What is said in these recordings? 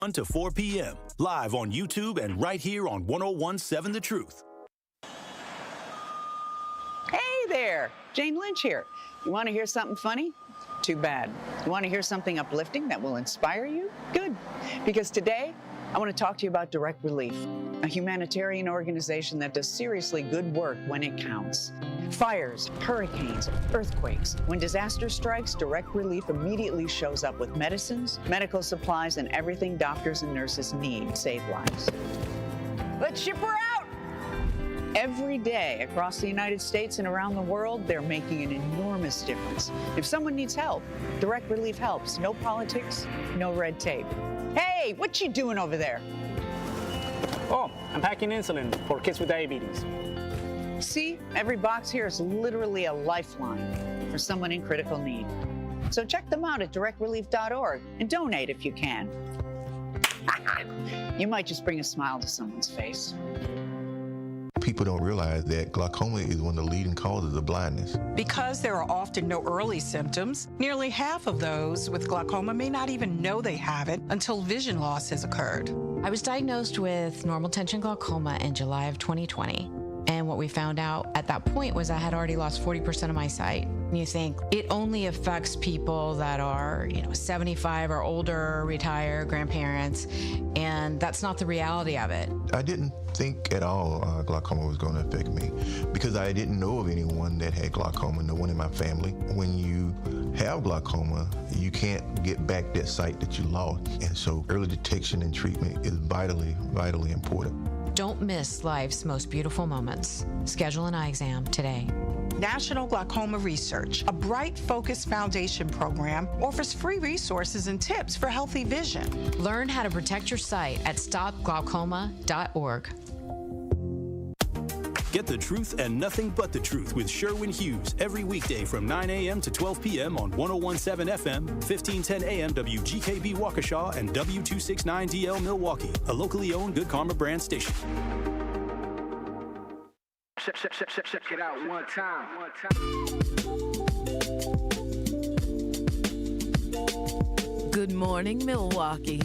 1 to 4 p.m. live on YouTube and right here on 1017 The Truth. Hey there, Jane Lynch here. You want to hear something funny? Too bad. You want to hear something uplifting that will inspire you? Good. Because today, I want to talk to you about Direct Relief, a humanitarian organization that does seriously good work when it counts. Fires, hurricanes, earthquakes. When disaster strikes, Direct Relief immediately shows up with medicines, medical supplies, and everything doctors and nurses need to save lives. Let's ship her out! Every day across the United States and around the world, they're making an enormous difference. If someone needs help, Direct Relief helps. No politics, no red tape. Hey, what you doing over there? Oh, I'm packing insulin for kids with diabetes. See, every box here is literally a lifeline for someone in critical need. So check them out at directrelief.org and donate if you can. You might just bring a smile to someone's face. People don't realize that glaucoma is one of the leading causes of blindness. Because there are often no early symptoms, nearly half of those with glaucoma may not even know they have it until vision loss has occurred. I was diagnosed with normal tension glaucoma in July of 2020. And what we found out at that point was I had already lost 40% of my sight. And you think it only affects people that are, 75 or older, retired, grandparents, and that's not the reality of it. I didn't think at all glaucoma was going to affect me because I didn't know of anyone that had glaucoma, no one in my family. When you have glaucoma, you can't get back that sight that you lost. And so early detection and treatment is vitally, vitally important. Don't miss life's most beautiful moments. Schedule an eye exam today. National Glaucoma Research, a bright, focused foundation program, offers free resources and tips for healthy vision. Learn how to protect your sight at stopglaucoma.org. Get the truth and nothing but the truth with Sherwin Hughes every weekday from 9 a.m. to 12 p.m. on 1017 FM, 1510 a.m. WGKB Waukesha, and W269DL Milwaukee, a locally owned Good Karma brand station. Check it out one time. Good morning, Milwaukee.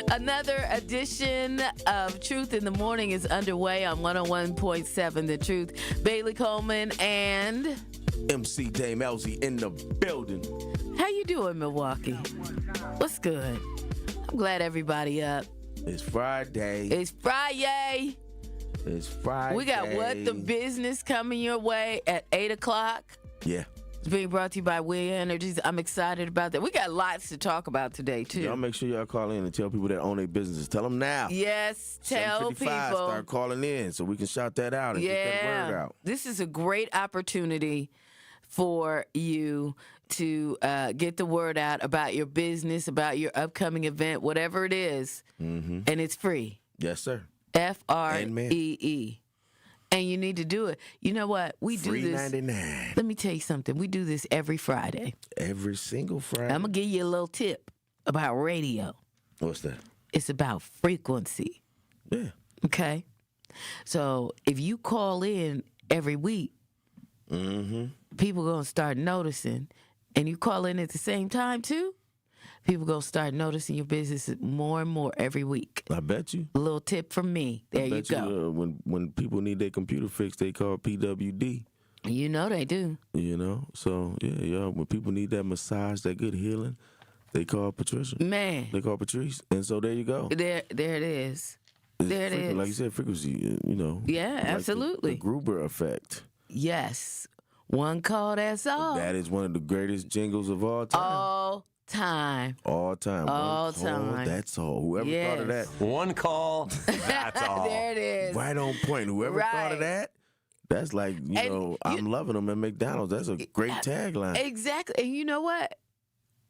Another edition of Truth in the Morning is underway on 101.7 The Truth. Bailey Coleman and MC Dame Elsie in the building. How you doing, Milwaukee? What's good? I'm glad everybody up. It's Friday. It's Friday. It's Friday. We got What the Business coming your way at 8 o'clock. Yeah. It's being brought to you by We Energies. I'm excited about that. We got lots to talk about today, too. Y'all make sure y'all call in and tell people that own their businesses. Tell them now. Yes, tell people. Start calling in so we can shout that out and get that word out. This is a great opportunity for you to get the word out about your business, about your upcoming event, whatever it is, and it's free. Yes, sir. FREE. And you need to do it. You know what? We do this. $3.99. Let me tell you something. We do this every Friday. Every single Friday. I'm going to give you a little tip about radio. What's that? It's about frequency. Yeah. Okay? So if you call in every week, people going to start noticing. And you call in at the same time, too, people going to start noticing your business more and more every week. I bet you. A little tip from me. There you go. When people need their computer fixed, they call PWD. You know they do. So, yeah, when people need that massage, that good healing, they call Patricia. Man. They call Patrice. And so there you go. There it is. There it is. Like you said, frequency, Yeah, like absolutely. The Gruber effect. Yes. One call, that's all. That is one of the greatest jingles of all time. All time. All time. That's all. Whoever thought of that. One call, that's all. There it is. Right on point. Whoever thought of that, that's like, I'm loving them at McDonald's. That's a great tagline. Exactly. And you know what?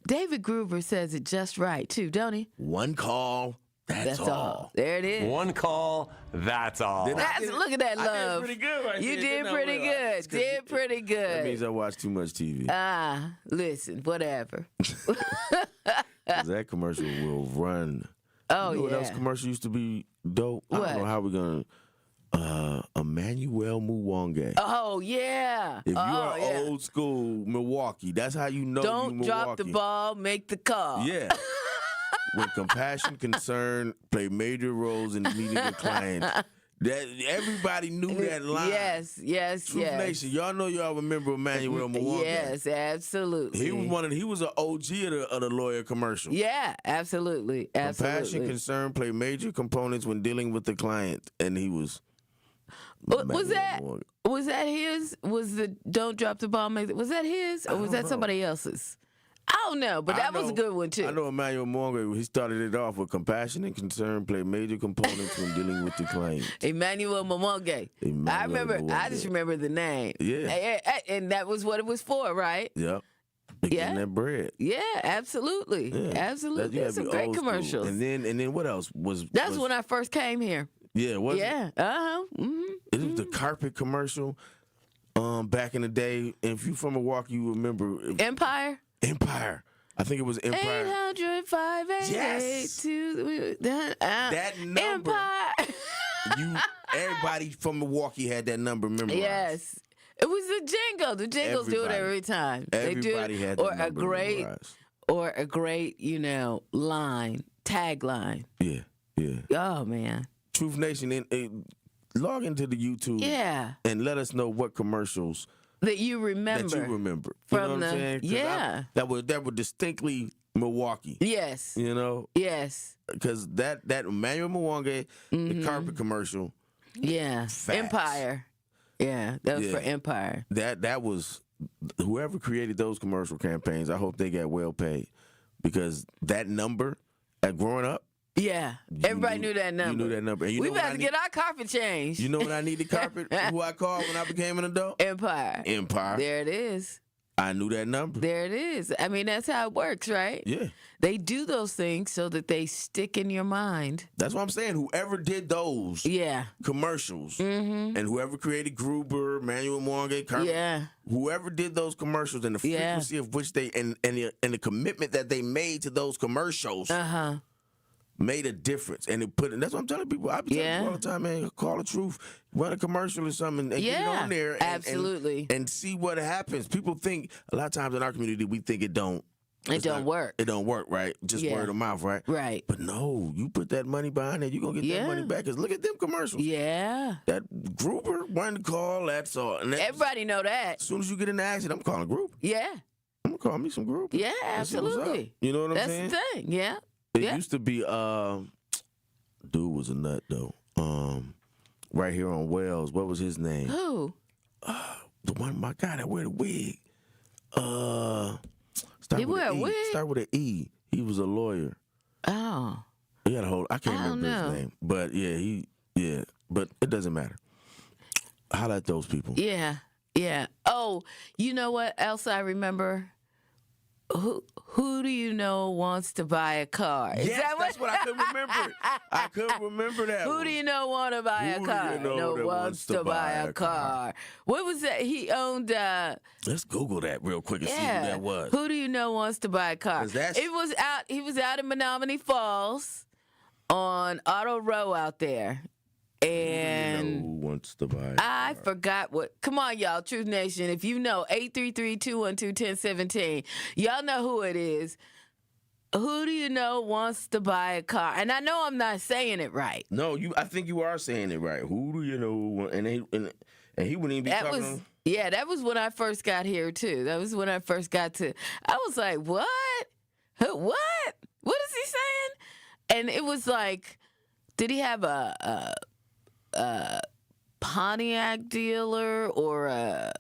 David Gruber says it just right, too, don't he? One call, that's all. There it is. One call, that's all. Look at that love. I did pretty good right You there. did pretty good. Did pretty good. That means I watch too much TV. Listen, whatever. That commercial will run. Oh, you know what else commercial used to be dope? What? I don't know how we're going to... Emmanuel Muwange. Oh, yeah. If you are old school Milwaukee, that's how you know you Don't Milwaukee. drop the ball, make the call. Yeah. when compassion, concern play major roles in meeting the client. That everybody knew that line. Yes. Truth Nation, y'all remember Emmanuel Mwanga? Yes, absolutely. He was an OG of the lawyer commercial. Yeah, absolutely. Compassion, concern play major components when dealing with the client, and he was. Was that his? Was the Don't Drop the Ball? Was that his, or was that somebody else's? I don't know, but that was a good one, too. I know Emmanuel Mwanga, he started it off with compassion and concern play major components when dealing with the client. Emmanuel Mwanga. I just remember the name. Yeah. And that was what it was for, right? Yep. Getting that bread. Yeah, absolutely. Yeah. Absolutely. That's some great commercials. And then what else That's when I first came here. Yeah, was it? Yeah. Mm-hmm. It was the carpet commercial back in the day. And if you from Milwaukee, you remember Empire. I think it was Empire. 805 Yes. That number. Empire. Everybody from Milwaukee had that number memorized. Yes. It was the jingle. The jingles do it every time. Everybody had that number memorized. Or a great, line, tagline. Yeah. Oh, man. Truth Nation, log into the YouTube. Yeah. And let us know what commercials that you remember. You know what I'm saying? Yeah. That were distinctly Milwaukee. Yes. Yes. Because that Emmanuel Mwanga, the carpet commercial. Yeah. Facts. Empire. Yeah. That was for Empire. That was whoever created those commercial campaigns, I hope they got well paid. Because that number growing up. Yeah. Everybody knew that number. You knew that number. And we about to get our carpet changed. You know when I needed carpet? Who I called when I became an adult? Empire. There it is. I knew that number. There it is. I mean, that's how it works, right? Yeah. They do those things so that they stick in your mind. That's what I'm saying. Whoever did those commercials, and whoever created Gruber, Emmanuel Mwanga, Carpet, whoever did those commercials and the frequency of which they, and the commitment that they made to those commercials, made a difference. And that's what I'm telling people. I be telling people all the time, man, call the truth. Run a commercial or something and get it on there. And see what happens. People think, a lot of times in our community, we think it don't. It don't work. It don't work, right? Just word of mouth, right? Right. But no, you put that money behind it, you're going to get that money back. Because look at them commercials. Yeah. That Gruber, one call, that's all. And everybody know that. As soon as you get in the accident, I'm calling Gruber. Yeah. I'm going to call me some Gruber. Yeah, absolutely. You know what I'm saying? That's the thing, yeah. It used to be, dude was a nut, though. Right here on Wells. What was his name? Who? The one, my guy that wear the wig. Start with an E. He was a lawyer. Oh. He had a whole, I can't remember his name. But but it doesn't matter. Holla at those people. Yeah. Oh, you know what else I remember? Who do you know wants to buy a car? That's what I couldn't remember. I couldn't remember that. Who do you know want to buy a car? Who do you know that wants to buy a car? What was that? He owned. Let's Google that real quick and see who that was. Who do you know wants to buy a car? It was out. He was out in Menominee Falls on Auto Row out there. And who wants to buy? I forgot what. Come on, y'all, Truth Nation. If you know, 833-212-1017. Y'all know who it is. Who do you know wants to buy a car? And I know I'm not saying it right. No, I think you are saying it right. Who do you know? And he wouldn't even be talking. That was when I first got here too. That was when I first got to. I was like, what? What? What is he saying? And it was like, did he have a Pontiac dealer or a?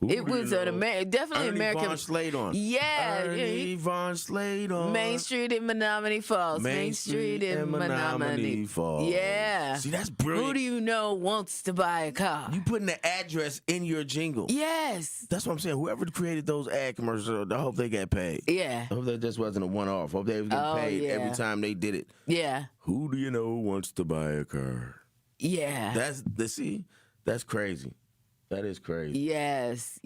It was definitely Ernie American. Von Slade. Yeah, Ernie Von Slade. Main Street in Menominee Falls. Main Street in Menominee Falls. Yeah. See, that's brilliant. Who do you know wants to buy a car? You putting the address in your jingle. Yes. That's what I'm saying. Whoever created those ad commercials, I hope they got paid. Yeah. I hope that just wasn't a one-off. I hope they was getting paid every time they did it. Yeah. Who do you know wants to buy a car? Yeah. That's crazy. That is crazy. Yes.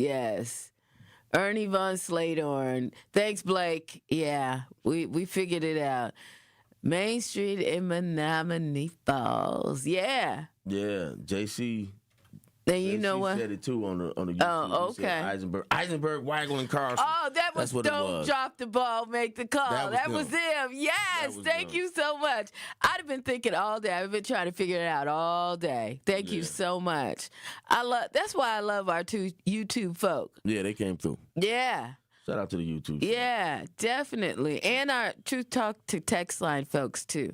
Ernie Von Sladorn. Thanks, Blake. Yeah, we figured it out. Main Street in Menominee Falls. Yeah. Yeah, JC Then you know what? She said it too on the YouTube. Oh, okay. Eisenberg waggling Carlson. Oh, that was Don't Drop the Ball, Make the Call. That was him. Yes, thank you so much. I'd have been thinking all day. I've been trying to figure it out all day. Thank you so much. That's why I love our two YouTube folk. Yeah, they came through. Yeah. Shout out to the YouTube. Yeah, definitely. And our Truth Talk to text line folks too.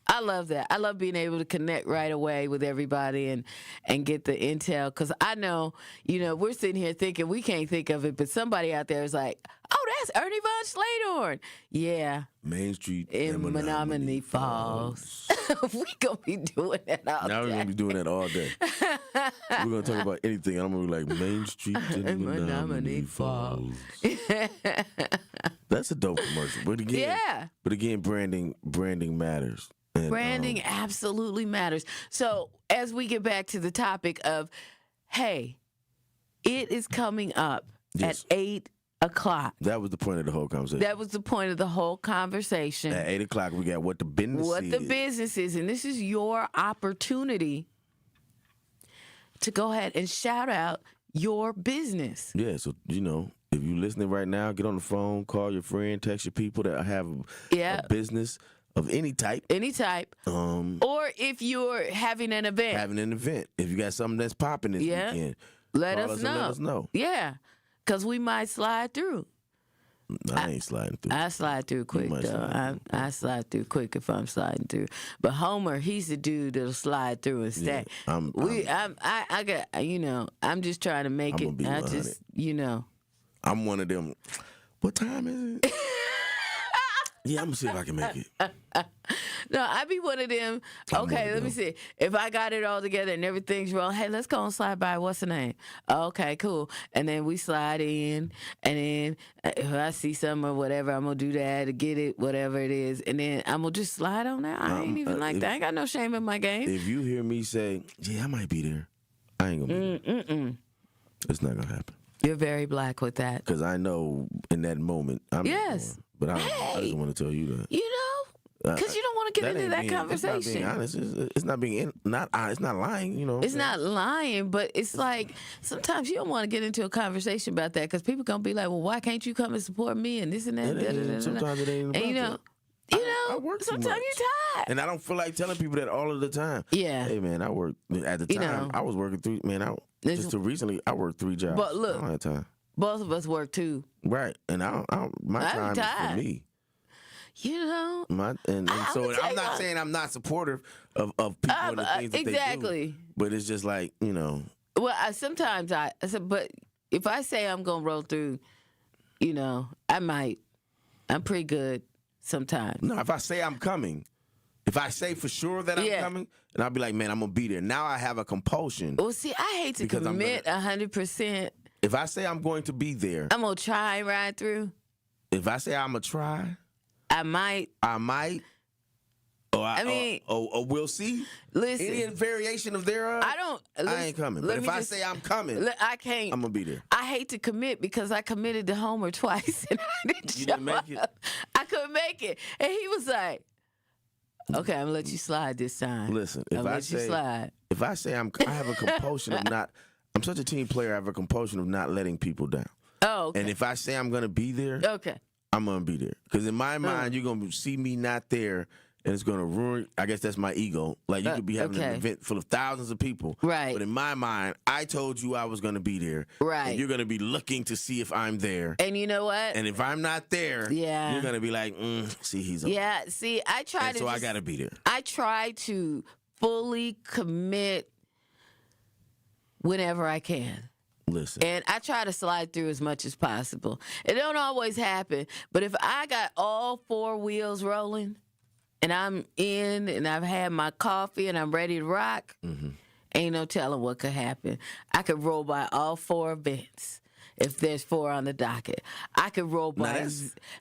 I love that. I love being able to connect right away with everybody and get the intel. Because I know, we're sitting here thinking we can't think of it, but somebody out there is like, oh, that's Ernie Von Slathorn. Yeah. Main Street in Menominee Falls. We going to be doing that all day. Now we're going to be doing that all day. We're going to talk about anything. I'm going to be like, Main Street in Menominee Falls. That's a dope commercial. But again, branding matters. And, branding absolutely matters. So as we get back to the topic of, hey, it is coming up at 8 o'clock. That was the point of the whole conversation. That was the point of the whole conversation. At 8 o'clock, we got what the business is. And this is your opportunity to go ahead and shout out your business. Yeah, so, if you're listening right now, get on the phone, call your friend, text your people that have a business of any type. Or if you're having an event. If you got something that's popping this weekend, let us know. Yeah, because we might slide through. I ain't sliding through. I slide through quick, though. I slide through quick if I'm sliding through. But Homer, he's the dude that'll slide through and stay. I'm just trying to make it. I just, I'm one of them. What time is it? Yeah, I'm going to see if I can make it. No, I be one of them. Okay, let me see. If I got it all together and everything's wrong, hey, let's go and slide by. What's the name? Okay, cool. And then we slide in, and then if I see something or whatever, I'm going to do that to get it, whatever it is. And then I'm going to just slide on there. I ain't even like that. I ain't got no shame in my game. If you hear me say, yeah, I might be there, I ain't going to be there. It's not going to happen. You're very black with that. Because I know in that moment, I'm yes. But I just want to tell you that. Because you don't want to get into that conversation. It's not being honest. It's not being it's not lying. It's not lying, but it's like sometimes you don't want to get into a conversation about that because people gonna be like, well, why can't you come and support me and this and that. Sometimes it ain't about that. I work sometimes you're tired, and I don't feel like telling people that all of the time. Yeah. Hey man, I work at the time. I was working just till recently. I worked 3 jobs. But look, I don't have time. Both of us work too. Right, and my time is for me. And so I'm not saying I'm not supportive of people and the things that exactly. they do. But it's just like, Well, sometimes I said, but if I say I'm gonna roll through, I might. I'm pretty good sometimes. No, if I say I'm coming, if I say for sure that I'm coming, and I'll be like, man, I'm gonna be there. Now I have a compulsion. Well, see, I hate to commit 100%. If I say I'm going to be there, I'm gonna try and ride through. If I say I'm gonna try. I might. Or we'll see. Listen. Any variation of thereof. I ain't coming. But if I say I'm coming, I can't. I'm gonna be there. I hate to commit because I committed to Homer twice and I didn't make it. I couldn't make it, and he was like, "Okay, I'm gonna let you slide this time." Listen, if I say I have a compulsion of not. I'm such a team player. I have a compulsion of not letting people down. Oh, okay. And if I say I'm gonna be there, okay. I'm going to be there. Because in my mind, you're going to see me not there, and it's going to ruin, I guess that's my ego. Like, you could be having an event full of thousands of people. Right. But in my mind, I told you I was going to be there. Right. And you're going to be looking to see if I'm there. And you know what? And if I'm not there, you're going to be like, see, he's over. Yeah, see, I try to. So I got to be there. I try to fully commit whenever I can. Listen. And I try to slide through as much as possible. It don't always happen, but if I got all 4 wheels rolling and I'm in and I've had my coffee and I'm ready to rock, ain't no telling what could happen. I could roll by all 4 events. If there's 4 on the docket, I could roll by.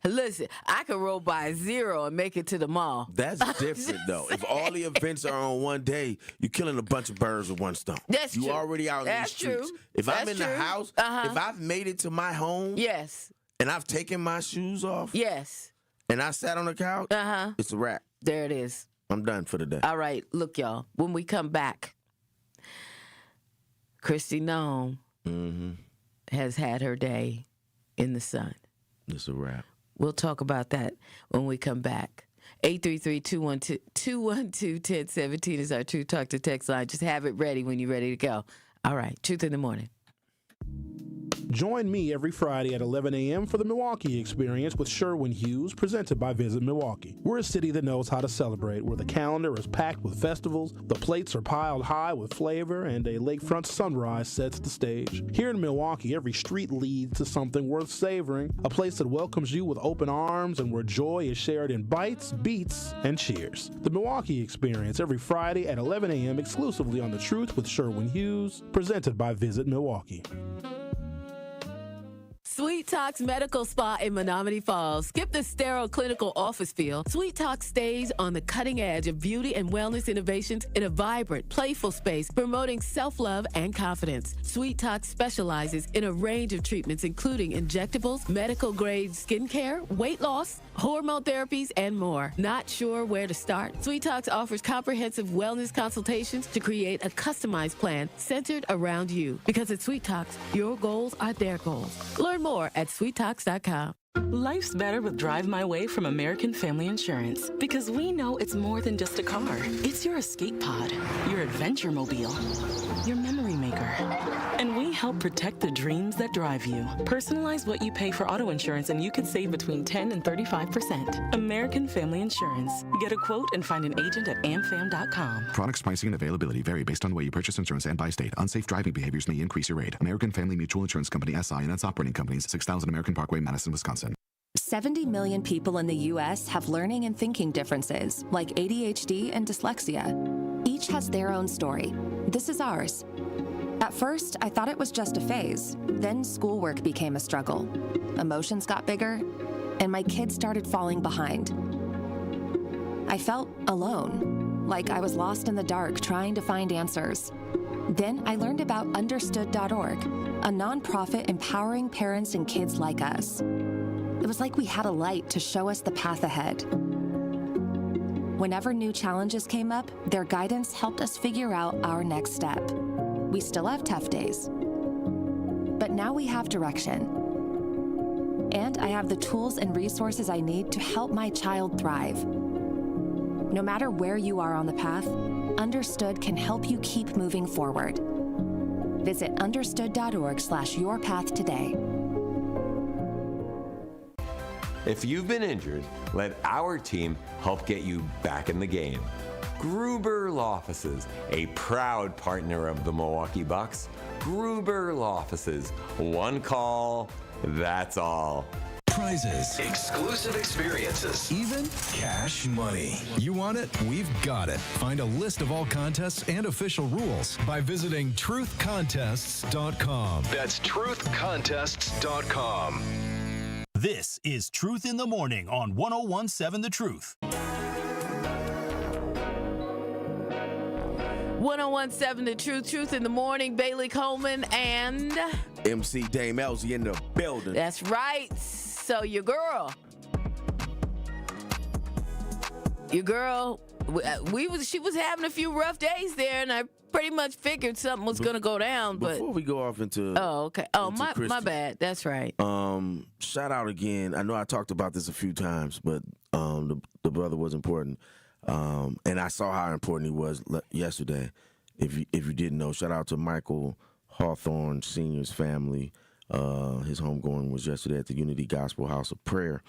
I could roll by 0 and make it to the mall. That's different, though. If all the events are on one day, you're killing a bunch of birds with one stone. That's true. You already out in the streets. True. If I'm in the house, if I've made it to my home, yes, and I've taken my shoes off, yes, and I sat on the couch, it's a wrap. There it is. I'm done for the day. All right, look, y'all. When we come back, Kristi Noem has had her day in the sun. It's a wrap. We'll talk about that when we come back. 833-212-1017 is our True Talk to Text line. Just have it ready when you're ready to go. All right, Truth in the Morning. Join me every Friday at 11 a.m. for the Milwaukee Experience with Sherwin Hughes, presented by Visit Milwaukee. We're a city that knows how to celebrate, where the calendar is packed with festivals, the plates are piled high with flavor, and a lakefront sunrise sets the stage. Here in Milwaukee, every street leads to something worth savoring, a place that welcomes you with open arms and where joy is shared in bites, beats, and cheers. The Milwaukee Experience every Friday at 11 a.m. exclusively on The Truth with Sherwin Hughes, presented by Visit Milwaukee. Sweet Talks Medical Spa in Menominee Falls. Skip the sterile clinical office feel. Sweet Talk stays on the cutting edge of beauty and wellness innovations in a vibrant, playful space, promoting self-love and confidence. Sweet Talk specializes in a range of treatments, including injectables, medical-grade skincare, weight loss, hormone therapies, and more. Not sure where to start? Sweet Talks offers comprehensive wellness consultations to create a customized plan centered around you. Because at Sweet Talks, your goals are their goals. Learn more at sweettalks.com. Life's better with Drive My Way from American Family Insurance, because we know it's more than just a car. It's your escape pod, your adventure mobile, your memory maker. And we help protect the dreams that drive you. Personalize what you pay for auto insurance and you could save between 10 and 35%. American Family Insurance. Get a quote and find an agent at amfam.com. Products, pricing, and availability vary based on the way you purchase insurance and by state. Unsafe driving behaviors may increase your rate. American Family Mutual Insurance Company, SI, and its operating companies, 6000 American Parkway, Madison, Wisconsin. 70 million people in the U.S. have learning and thinking differences, like ADHD and dyslexia. Each has their own story. This is ours. At first, I thought it was just a phase. Then schoolwork became a struggle. Emotions got bigger, and my kids started falling behind. I felt alone, like I was lost in the dark trying to find answers. Then I learned about Understood.org, a nonprofit empowering parents and kids like us. It was like we had a light to show us the path ahead. Whenever new challenges came up, their guidance helped us figure out our next step. We still have tough days, but now we have direction. And I have the tools and resources I need to help my child thrive. No matter where you are on the path, Understood can help you keep moving forward. Visit understood.org/yourpath today. If you've been injured, let our team help get you back in the game. Gruber Law Offices, a proud partner of the Milwaukee Bucks. Gruber Law Offices, one call, that's all. Prizes, exclusive experiences, even cash money. You want it? We've got it. Find a list of all contests and official rules by visiting truthcontests.com. That's truthcontests.com. This is Truth in the Morning on 101.7 The Truth. 101.7 The Truth, Truth in the Morning. Bailey Coleman and MC Dame Elsie in the building. That's right. So your girl, she was having a few rough days there, and I pretty much figured something was gonna go down. But before we go off into my bad. That's right. Shout out again. I know I talked about this a few times, but the brother was important, and I saw how important he was yesterday. If you didn't know, shout out to Michael Hawthorne Sr.'s family. His homegoing was yesterday at the Unity Gospel House of Prayer,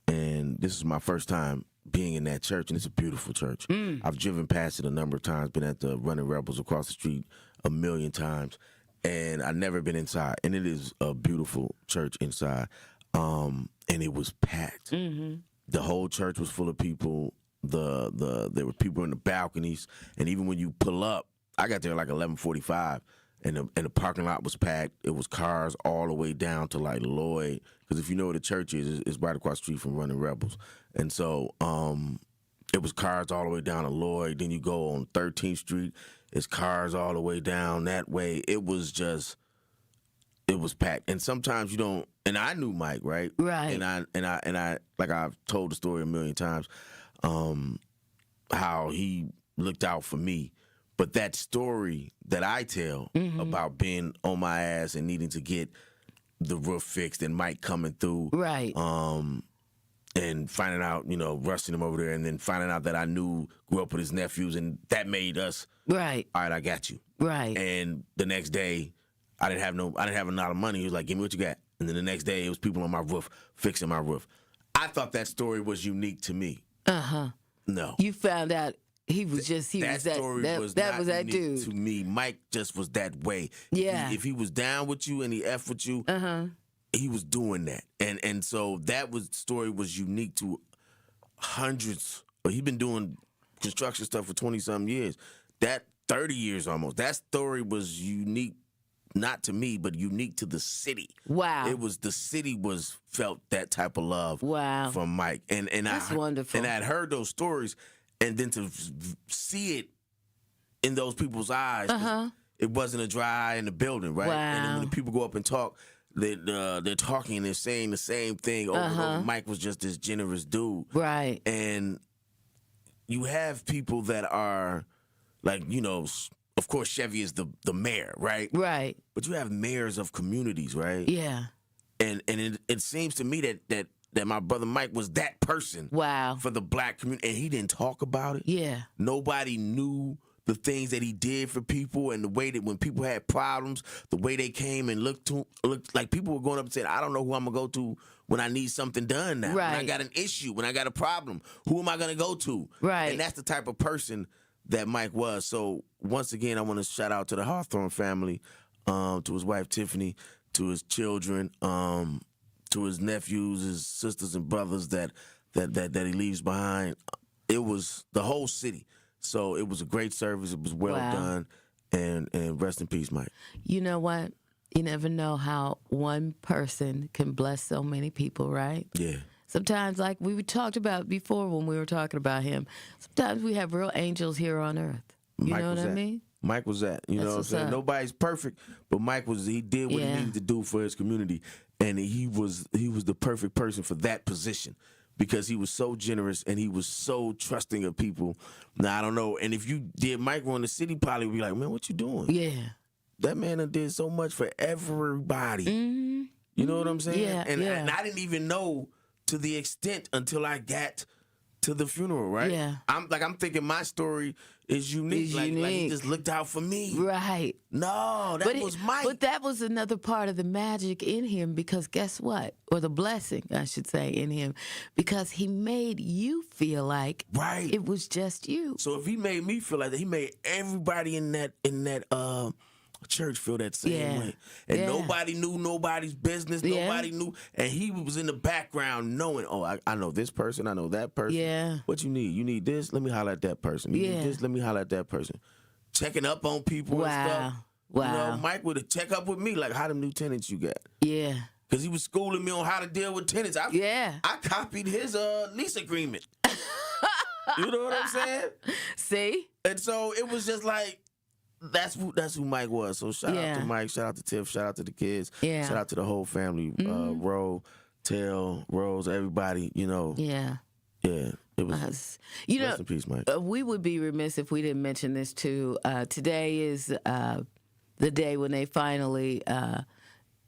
and this is my first time being in that church, and it's a beautiful church. I've driven past it a number of times, been at the Running Rebels across the street a million times, and I've never been inside, and it is a beautiful church inside, and it was packed. The whole church was full of people. There were people in the balconies, and even when you pull up, I got there like 11:45, and the parking lot was packed. It was cars all the way down to like Lloyd, because if you know where the church is, it's right across the street from Running Rebels. And so it was cars all the way down to Lloyd. Then you go on 13th Street, it's cars all the way down that way. It was packed. And sometimes you don't. And I knew Mike, right? Right. And I like I've told the story a million times, how he looked out for me. But that story that I tell about being on my ass and needing to get the roof fixed and Mike coming through. Right. And finding out, rushing him over there and then finding out that I grew up with his nephews and that made us. Right. All right, I got you. Right. And the next day, I didn't have a lot of money. He was like, give me what you got. And then the next day, it was people on my roof fixing my roof. I thought that story was unique to me. Uh-huh. No. You found out he was just, that was that dude. To me, Mike just was that way. Yeah. If he was down with you and he F with you, he was doing that. And so story was unique to hundreds. He's been doing construction stuff for 20-something years. That 30 years almost. That story was unique, not to me, but unique to the city. Wow. The city felt that type of love from Mike. And that's wonderful. And I had heard those stories, and then to see it in those people's eyes, it wasn't a dry eye in the building, right? Wow. And then when the people go up and talk, they're talking and they're saying the same thing over and over. Mike was just this generous dude. Right. And you have people that are like, of course Chevy is the mayor, right? Right. But you have mayors of communities, right? Yeah. And it seems to me that my brother Mike was that person. Wow. For the black community, and he didn't talk about it. Yeah. Nobody knew the things that he did for people, and the way that when people had problems, the way they came and looked like people were going up and saying, I don't know who I'm going to go to when I need something done now. Right. When I got an issue, when I got a problem, who am I going to go to? Right. And that's the type of person that Mike was. So once again, I want to shout out to the Hawthorne family, to his wife Tiffany, to his children, to his nephews, his sisters and brothers that he leaves behind. It was the whole city. So it was a great service. It was well done. And rest in peace, Mike. You know what? You never know how one person can bless so many people, right? Yeah. Sometimes, like we talked about before when we were talking about him, sometimes we have real angels here on earth. You know what I mean? Mike was that. You know what I'm saying? Nobody's perfect, but Mike he did what he needed to do for his community. And he was the perfect person for that position because he was so generous and he was so trusting of people. Now, I don't know. And if you did Mike run the city, probably would be like, man, what you doing? Yeah. That man did so much for everybody. Mm-hmm. You know what I'm saying? Yeah, and I didn't even know to the extent until I got to the funeral, right? Yeah. I'm thinking my story is unique. Like he just looked out for me. Right. No, that was Mike. But that was another part of the magic in him because guess what? Or the blessing, I should say, in him. Because he made you feel like it was just you. So if he made me feel like that, he made everybody in that church feel that same way. And nobody knew nobody's business. Nobody knew. And he was in the background knowing, I know this person. I know that person. Yeah. What you need? You need this? Let me holler at that person. You need this? Let me holler at that person. Checking up on people and stuff. Wow. Mike would check up with me like, how them new tenants you got? Yeah. Because he was schooling me on how to deal with tenants. I copied his lease agreement. You know what I'm saying? See? And so it was just like, that's who Mike was. So shout out to Mike, shout out to Tiff, shout out to the kids, shout out to the whole family, Ro, Tail, Rose, everybody, Yeah. Yeah, it was. Rest in peace, Mike. We would be remiss if we didn't mention this too. Today is the day when they finally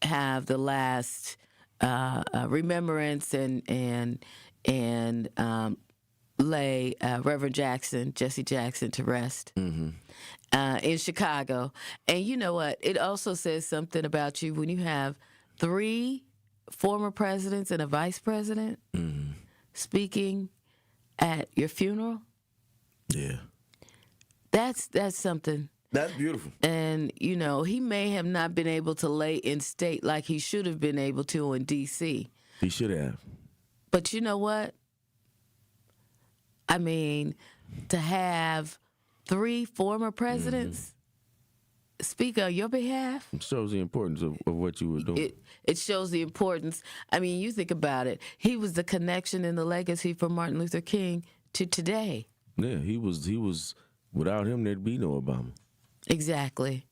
have the last remembrance and lay Reverend Jesse Jackson to rest. Mm-hmm. In Chicago. And you know what? It also says something about you when you have 3 former presidents and a vice president speaking at your funeral. Yeah. That's something. That's beautiful. And, he may have not been able to lay in state like he should have been able to in D.C. He should have. But you know what? I mean, to have 3 former presidents speak on your behalf. It shows the importance of what you were doing. It shows the importance. I mean, you think about it. He was the connection and the legacy from Martin Luther King to today. Yeah, he was. Without him, there'd be no Obama. Exactly.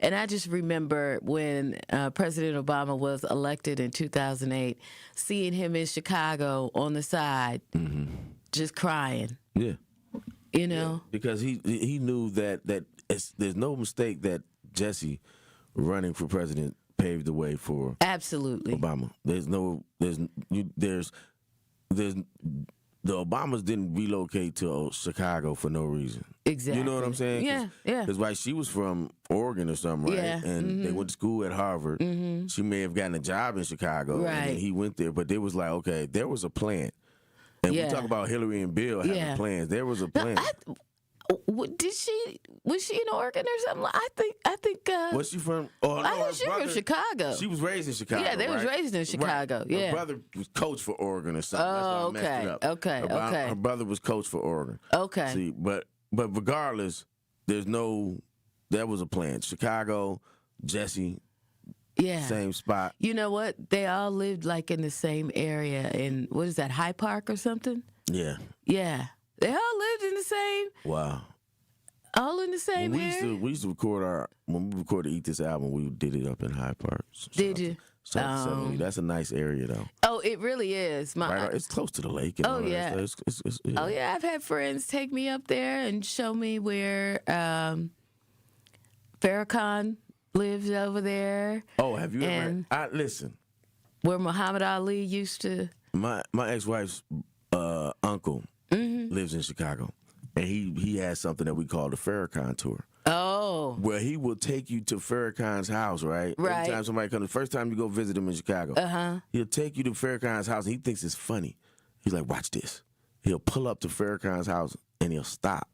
And I just remember when President Obama was elected in 2008, seeing him in Chicago on the side, just crying. Yeah. You know, because he knew that there's no mistake that Jesse running for president paved the way for absolutely Obama. The Obamas didn't relocate to Chicago for no reason. Exactly. You know what I'm saying? Yeah, Because like she was from Oregon or something, right? Yeah. And they went to school at Harvard. She may have gotten a job in Chicago, Right. and then he went there. But there was like, okay, there was a plan. And we talk about Hillary and Bill having plans. There was a plan. Was she in Oregon or something? I think. Was she from? Oh, no, I thought she was from Chicago. She was raised in Chicago. Yeah, they was raised in Chicago. Right. Yeah. Her brother was coach for Oregon or something. Oh, That's why I messed it up. okay. Her brother was coach for Oregon. Okay. See, but regardless, that was a plan. Chicago, Jesse. Yeah. Same spot. You know what? They all lived like in the same area in, what is that, High Park or something? Yeah. Yeah. They all lived in the same. Wow. All in the same area. We used to record when we recorded Eat This album, we did it up in High Park. Did you? That's a nice area though. Oh, it really is. It's close to the lake. And all that stuff. It's Oh yeah, I've had friends take me up there and show me where Farrakhan lives over there. Oh, have you ever? Listen. Where Muhammad Ali used to. My ex-wife's uncle lives in Chicago, and he has something that we call the Farrakhan tour. Oh. Where he will take you to Farrakhan's house, right? Right. Every time somebody comes, the first time you go visit him in Chicago, he'll take you to Farrakhan's house, and he thinks it's funny. He's like, watch this. He'll pull up to Farrakhan's house, and he'll stop.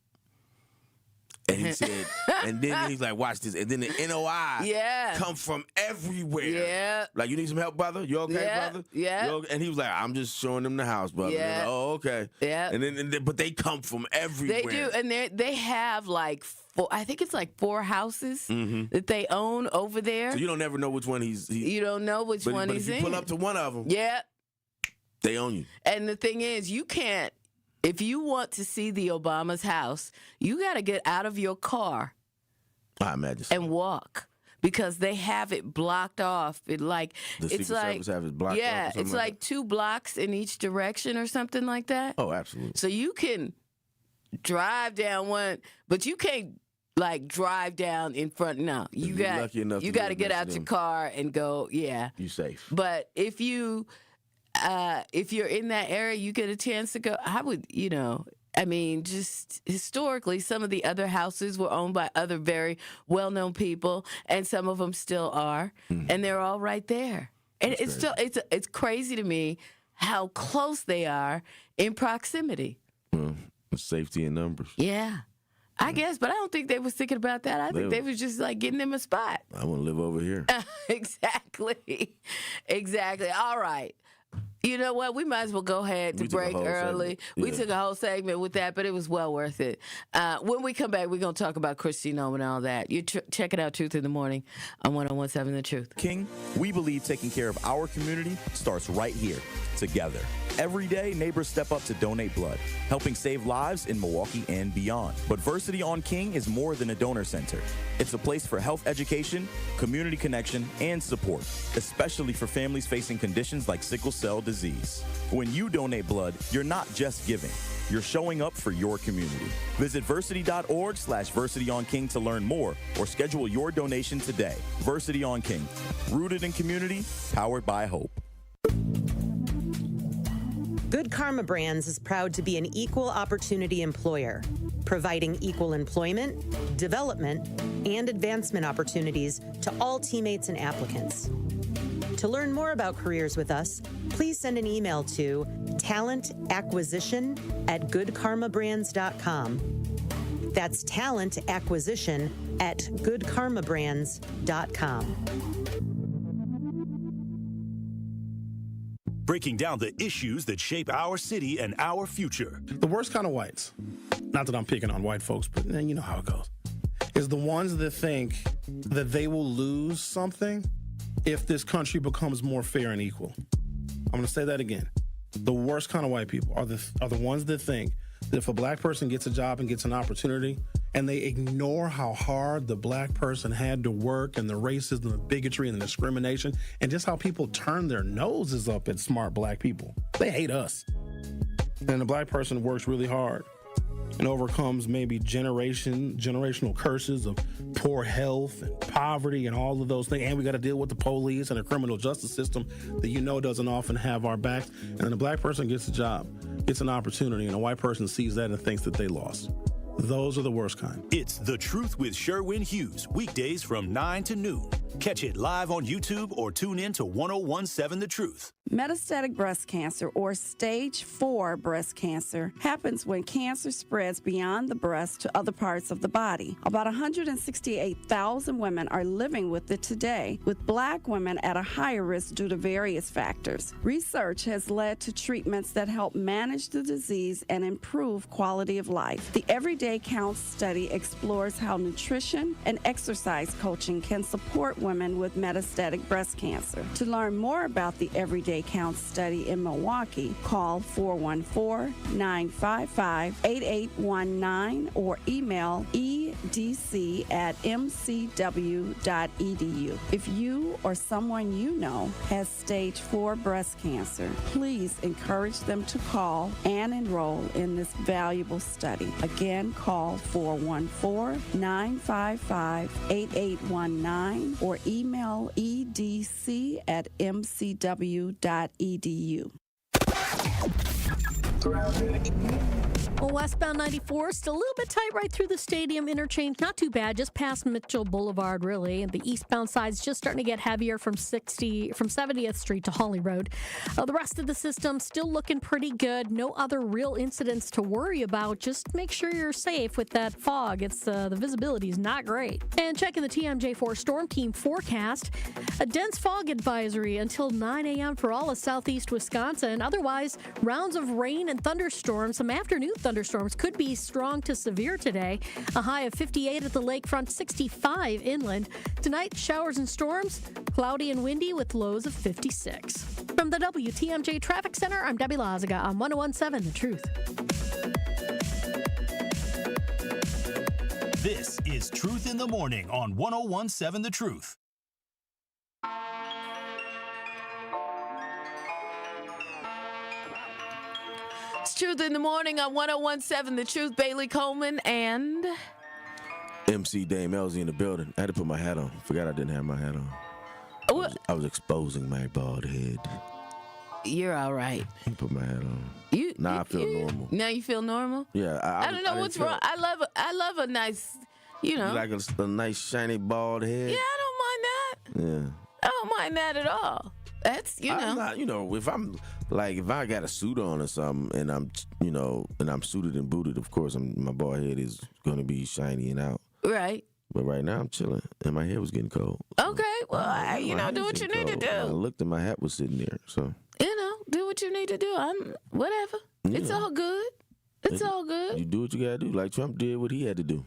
And he said, and then he's like, watch this. And then the NOI come from everywhere. Yeah. Like, you need some help, brother? You okay, brother? Yeah. You okay? And he was like, I'm just showing them the house, brother. Yeah. Like, oh, okay. Yeah. And then, but they come from everywhere. They do. And they have like, I think it's like 4 houses that they own over there. So you don't ever know which one you don't know which one he's in. But if you pull up to one of them, they own you. And the thing is, you can't, if you want to see the Obama's house, you got to get out of your car I imagine so. and walk because they have it blocked off. Secret Service have it blocked off. Yeah, it's like 2 blocks in each direction or something like that. Oh, absolutely. So you can drive down one, but you can't like drive down in front. No, you got to get out your car and go. Yeah, you safe. But if you're in that area, you get a chance to go. I would, just historically, some of the other houses were owned by other very well-known people, and some of them still are, and they're all right there. And it's crazy to me how close they are in proximity. Well, safety in numbers. Yeah. I guess, but I don't think they was thinking about that. I think they was just like getting them a spot. I want to live over here. Exactly. All right. You know what? We might as well go ahead to break early. We took a whole segment with that, but it was well worth it. When we come back, we're going to talk about Kristi, Noem, and all that. You check it out, Truth in the Morning on 101.7 The Truth. King, we believe taking care of our community starts right here, together. Every day, neighbors step up to donate blood, helping save lives in Milwaukee and beyond. But Versity on King is more than a donor center. It's a place for health education, community connection, and support, especially for families facing conditions like sickle cell disease. When you donate blood, you're not just giving. You're showing up for your community. Visit versity.org/Versity on King to learn more or schedule your donation today. Versity on King, rooted in community, powered by hope. Good Karma Brands is proud to be an equal opportunity employer, providing equal employment, development, and advancement opportunities to all teammates and applicants. To learn more about careers with us, please send an email to talentacquisition@goodkarmabrands.com. That's talentacquisition@goodkarmabrands.com. Breaking down the issues that shape our city and our future. The worst kind of whites, not that I'm picking on white folks, but you know how it goes, is the ones that think that they will lose something if this country becomes more fair and equal. I'm going to say that again. The worst kind of white people are the ones that think that if a black person gets a job and gets an opportunity and they ignore how hard the black person had to work and the racism, the bigotry, and the discrimination, and just how people turn their noses up at smart black people. They hate us. And the black person works really hard and overcomes maybe generational curses of poor health and poverty and all of those things. And we got to deal with the police and the criminal justice system that doesn't often have our backs. And then a black person gets a job, gets an opportunity, and a white person sees that and thinks that they lost. Those are the worst kind. It's The Truth with Sherwin Hughes, weekdays from 9 to noon. Catch it live on YouTube or tune in to 1017 The Truth. Metastatic breast cancer, or stage 4 breast cancer, happens when cancer spreads beyond the breast to other parts of the body. About 168,000 women are living with it today, with black women at a higher risk due to various factors. Research has led to treatments that help manage the disease and improve quality of life. The Everyday Counts study explores how nutrition and exercise coaching can support women with metastatic breast cancer. To learn more about the Everyday Counts study in Milwaukee, call 414-955-8819 or email edc@mcw.edu. If you or someone you know has stage 4 breast cancer, please encourage them to call and enroll in this valuable study. Again, call 414-955-8819 or email edc@mcw.edu. Well, westbound 94 still a little bit tight right through the stadium interchange. Not too bad, just past Mitchell Boulevard, really. And the eastbound side's just starting to get heavier from 70th Street to Holly Road. The rest of the system still looking pretty good. No other real incidents to worry about. Just make sure you're safe with that fog. The visibility is not great. And checking the TMJ4 Storm Team forecast, a dense fog advisory until 9 a.m. for all of southeast Wisconsin. Otherwise, rounds of rain and thunderstorms. Some afternoon thunderstorms could be strong to severe today. A high of 58 at the lakefront, 65 inland. Tonight, showers and storms, cloudy and windy with lows of 56. From the WTMJ Traffic Center, I'm Debbie Lazaga on 1017 The Truth. This is Truth in the Morning on 1017 The Truth. It's Truth in the Morning on 1017 The Truth. Bailey Coleman and MC Dame Elsie in the building. I had to put my hat on. Forgot I didn't have my hat on. I was exposing my bald head. You're all right. I put my hat on. I feel normal. Now you feel normal? Yeah. I don't know what's wrong. I love a nice, You like a nice shiny bald head? Yeah, I don't mind that. Yeah. I don't mind that at all. That's, I'm not, if I'm like, if I got a suit on or something and I'm, and I'm suited and booted, of course, my bald head is going to be shiny and out. Right. But right now I'm chilling and my hair was getting cold. Okay. Well, do what you need to do. I looked and my hat was sitting there. So, do what you need to do. Whatever. It's all good. It's all good. You do what you got to do. Like Trump did what he had to do.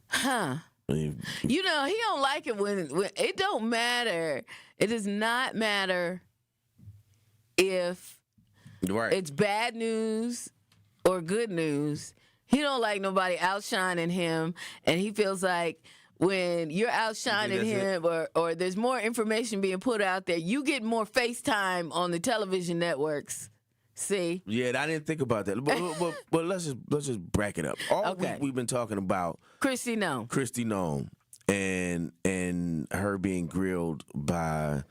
Huh. He don't like it when it don't matter. It does not matter if it's bad news or good news. He don't like nobody outshining him, and he feels like when you're outshining him or there's more information being put out there, you get more FaceTime on the television networks. See? Yeah, I didn't think about that. But let's just break it up. All week we've been talking about Kristi Noem and her being grilled by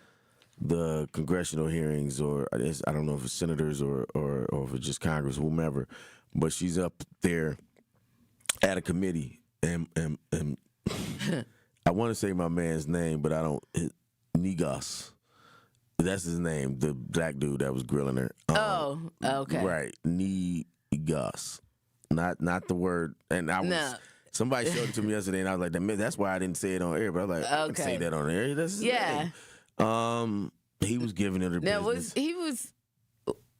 the congressional hearings, or I don't know if it's senators or if it's just Congress, whomever. But she's up there at a committee, and I want to say my man's name, but I don't. Negas. That's his name, the black dude that was grilling her. Okay. Right, Negas, not the word. And I was somebody showed it to me yesterday, and I was like, that's why I didn't say it on air. But I was like, I didn't say that on air. That's his name. He was giving it a business.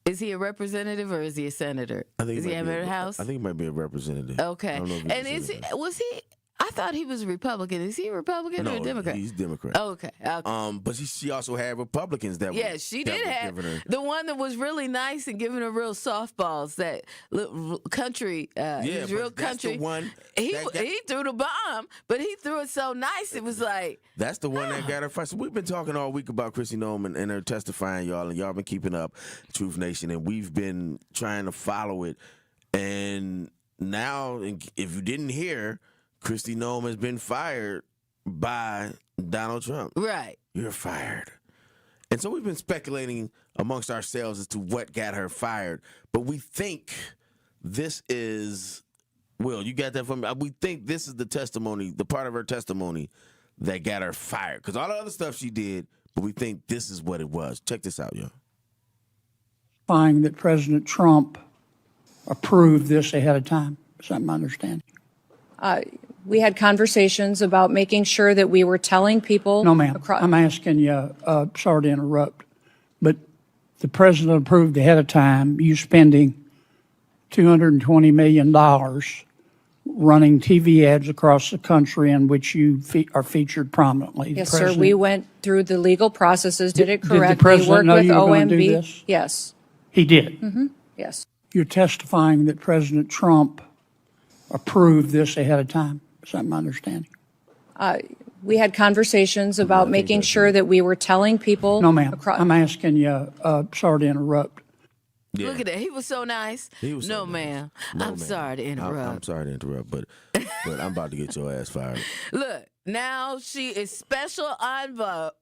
Is he a representative or is he a senator? Is he in the House? I think he might be a representative. Okay. I don't know if was he? I thought he was a Republican. Is he a Republican or a Democrat? He's Democrat. Okay. But she also had Republicans that were. She did have the one that was really nice and giving her real softballs. That country. He was real country. That's the one. He threw the bomb, but he threw it so nice. It was like. That's the one that got her fired. So we've been talking all week about Kristi Noem and her testifying, y'all, and y'all been keeping up Truth Nation, and we've been trying to follow it, and now, if you didn't hear, Kristi Noem has been fired by Donald Trump. Right. You're fired. And so we've been speculating amongst ourselves as to what got her fired. But we think this is, Will, you got that from me? We think this is the testimony, the part of her testimony that got her fired. Because all the other stuff she did, but we think this is what it was. Check this out, yo. That President Trump approved this ahead of time. Is that my understanding? We had conversations about making sure that we were telling people. No, ma'am. I'm asking you, sorry to interrupt, but the president approved ahead of time you spending $220 million running TV ads across the country in which you are featured prominently. Yes, sir. We went through the legal processes, did it correctly. Did the president know you were going to do this? Yes. He did? Mm-hmm. Yes. You're testifying that President Trump approved this ahead of time. Is that my understanding? We had conversations about making sure that we were telling people. No, ma'am. I'm asking you, sorry to interrupt. Yeah. Look at that. He was so nice. He was no, so ma'am. No, I'm sorry to interrupt. I'm sorry to interrupt, but I'm about to get your ass fired. Look, now she is special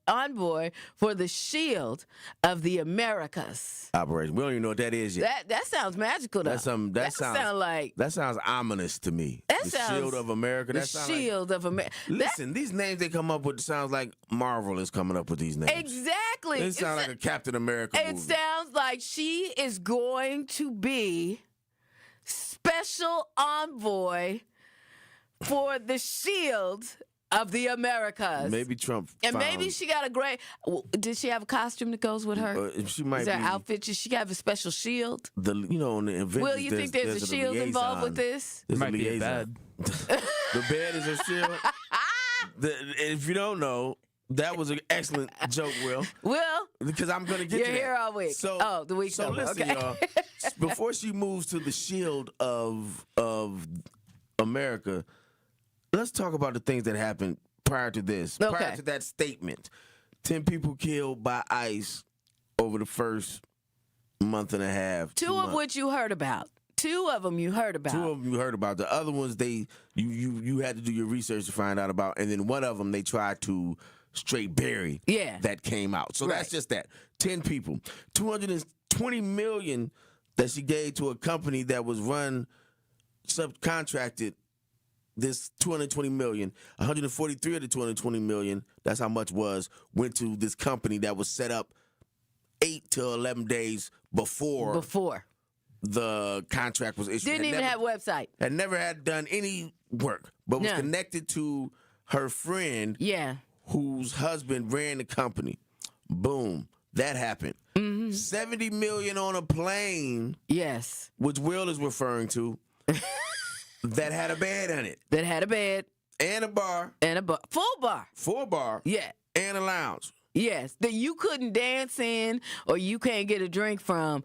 envoy for the Shield of the Americas. Operation. We don't even know what that is yet. That sounds magical, though. That sounds ominous to me. The Shield of America. The Shield of America. Listen, these names they come up with sounds like Marvel is coming up with these names. Exactly. It sounds like a Captain America movie. It sounds like she is going to be special envoy for the Shield of the Americas. Maybe Trump. And maybe she got a great. Did she have a costume that goes with her? She might. Is there an outfit? Does she have a special shield? On the Avengers, Will, you think there's a shield involved with this? It might be a bed. The bed is a shield. If you don't know, that was an excellent joke, Will. Because I'm going to get You're to that. here all week. The week's over. Listen, okay. y'all. Before she moves to the Shield of America, let's talk about the things that happened prior to this. Okay. Prior to that statement. 10 people killed by ICE over the first month and a half. Two of which you heard about. Two of them you heard about. The other ones you had to do your research to find out about, and then one of them they tried to straight bury. Yeah. That came out. So that's just that. 10 people. $220 million that she gave to a company that was run subcontracted. This $220 million, 143 of the $220 million, that's how much went to this company that was set up 8 to 11 days before the contract was issued. Didn't even have a website. Had never had done any work, but was connected to her friend whose husband ran the company. Boom. That happened. Mm-hmm. $70 million on a plane. Yes. Which Will is referring to. That had a bed in it. That had a bed. And a bar. Full bar. Full bar. Yeah. And a lounge. Yes. That you couldn't dance in or you can't get a drink from.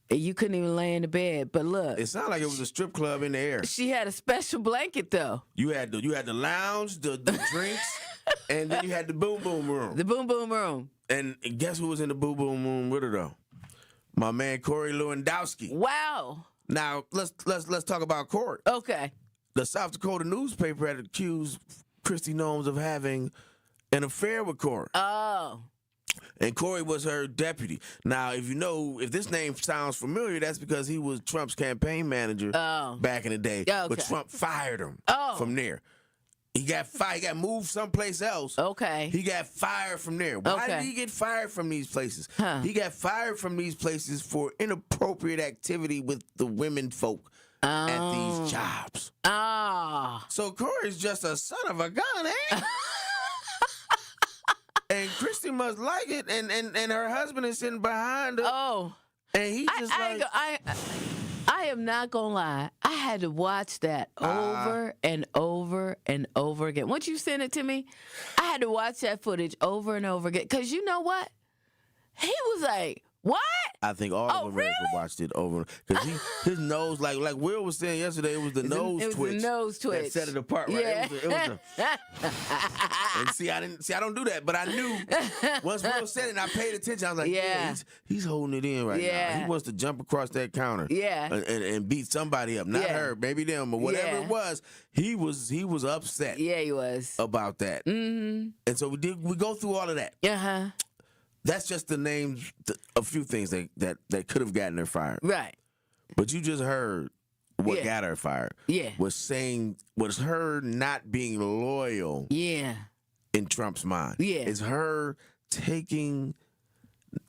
You couldn't even lay in the bed. But look. It sounded like it was a strip club in the air. She had a special blanket, though. You had the lounge, the drinks, and then you had the boom boom room. The boom boom room. And guess who was in the boom boom room with her, though? My man, Corey Lewandowski. Wow. Now, let's talk about Corey. Okay. The South Dakota newspaper had accused Kristi Noem of having an affair with Corey. Oh. And Corey was her deputy. Now, if this name sounds familiar, that's because he was Trump's campaign manager back in the day. Okay. But Trump fired him from there. He got fired. He got moved someplace else. Okay. He got fired from there. Why did he get fired from these places? He got fired from these places for inappropriate activity with the women folk at these jobs. So Corey's just a son of a gun, eh? And Kristi must like it, and her husband is sitting behind her. Oh. And he just I am not gonna lie. I had to watch that over and over and over again. Once you sent it to me, I had to watch that footage over and over again. Because you know what? He was like What? I think all of America watched it over because his nose, like Will was saying yesterday, it was the nose twitch. The nose twitch that set it apart. Right? Yeah. It was and I don't do that, but I knew once Will said it, and I paid attention. I was like, yeah, he's holding it in right now. He wants to jump across that counter, and beat somebody up, not her, maybe them, or whatever it was. He was upset. Yeah, he was about that. Mm-hmm. And so we go through all of that. Uh-huh. That's just the names, a few things that could have gotten her fired. Right. But you just heard what got her fired. Yeah. Was her not being loyal. Yeah. In Trump's mind. Yeah. It's her taking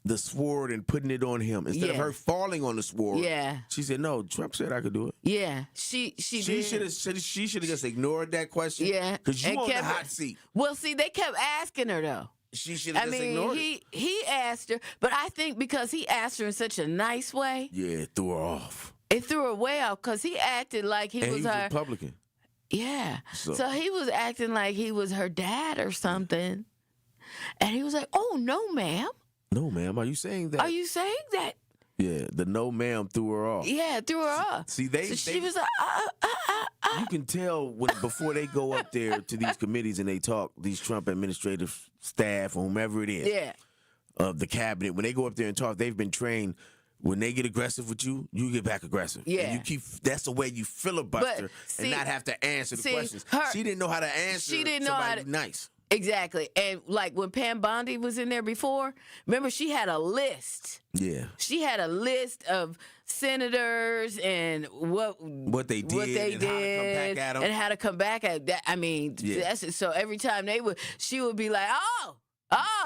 the sword and putting it on him instead of her falling on the sword. Yeah. She said, "No, Trump said I could do it." Yeah. She should have just ignored that question. Yeah. Because you on the hot seat. Well, see, they kept asking her though. She should have just ignored it. He asked her, but I think because he asked her in such a nice way. Yeah, it threw her off. It threw her way off because he acted like he was her Republican. Yeah. So he was acting like he was her dad or something. And he was like, "Oh, no, ma'am. No, ma'am. Are you saying that? Are you saying that?" Yeah, the no ma'am threw her off. Yeah, threw her off. See, she was like, You can tell before they go up there to these committees and they talk, these Trump administrative staff or whomever it is, of the cabinet, when they go up there and talk, they've been trained. When they get aggressive with you, you get back aggressive. Yeah. And that's the way you filibuster and not have to answer the questions. She didn't know how to answer somebody nice. Exactly. And like when Pam Bondi was in there before, remember she had a list. Yeah. She had a list of senators and what they did, and how to come back at that. I mean, that's it. So every time she would be like, "Oh,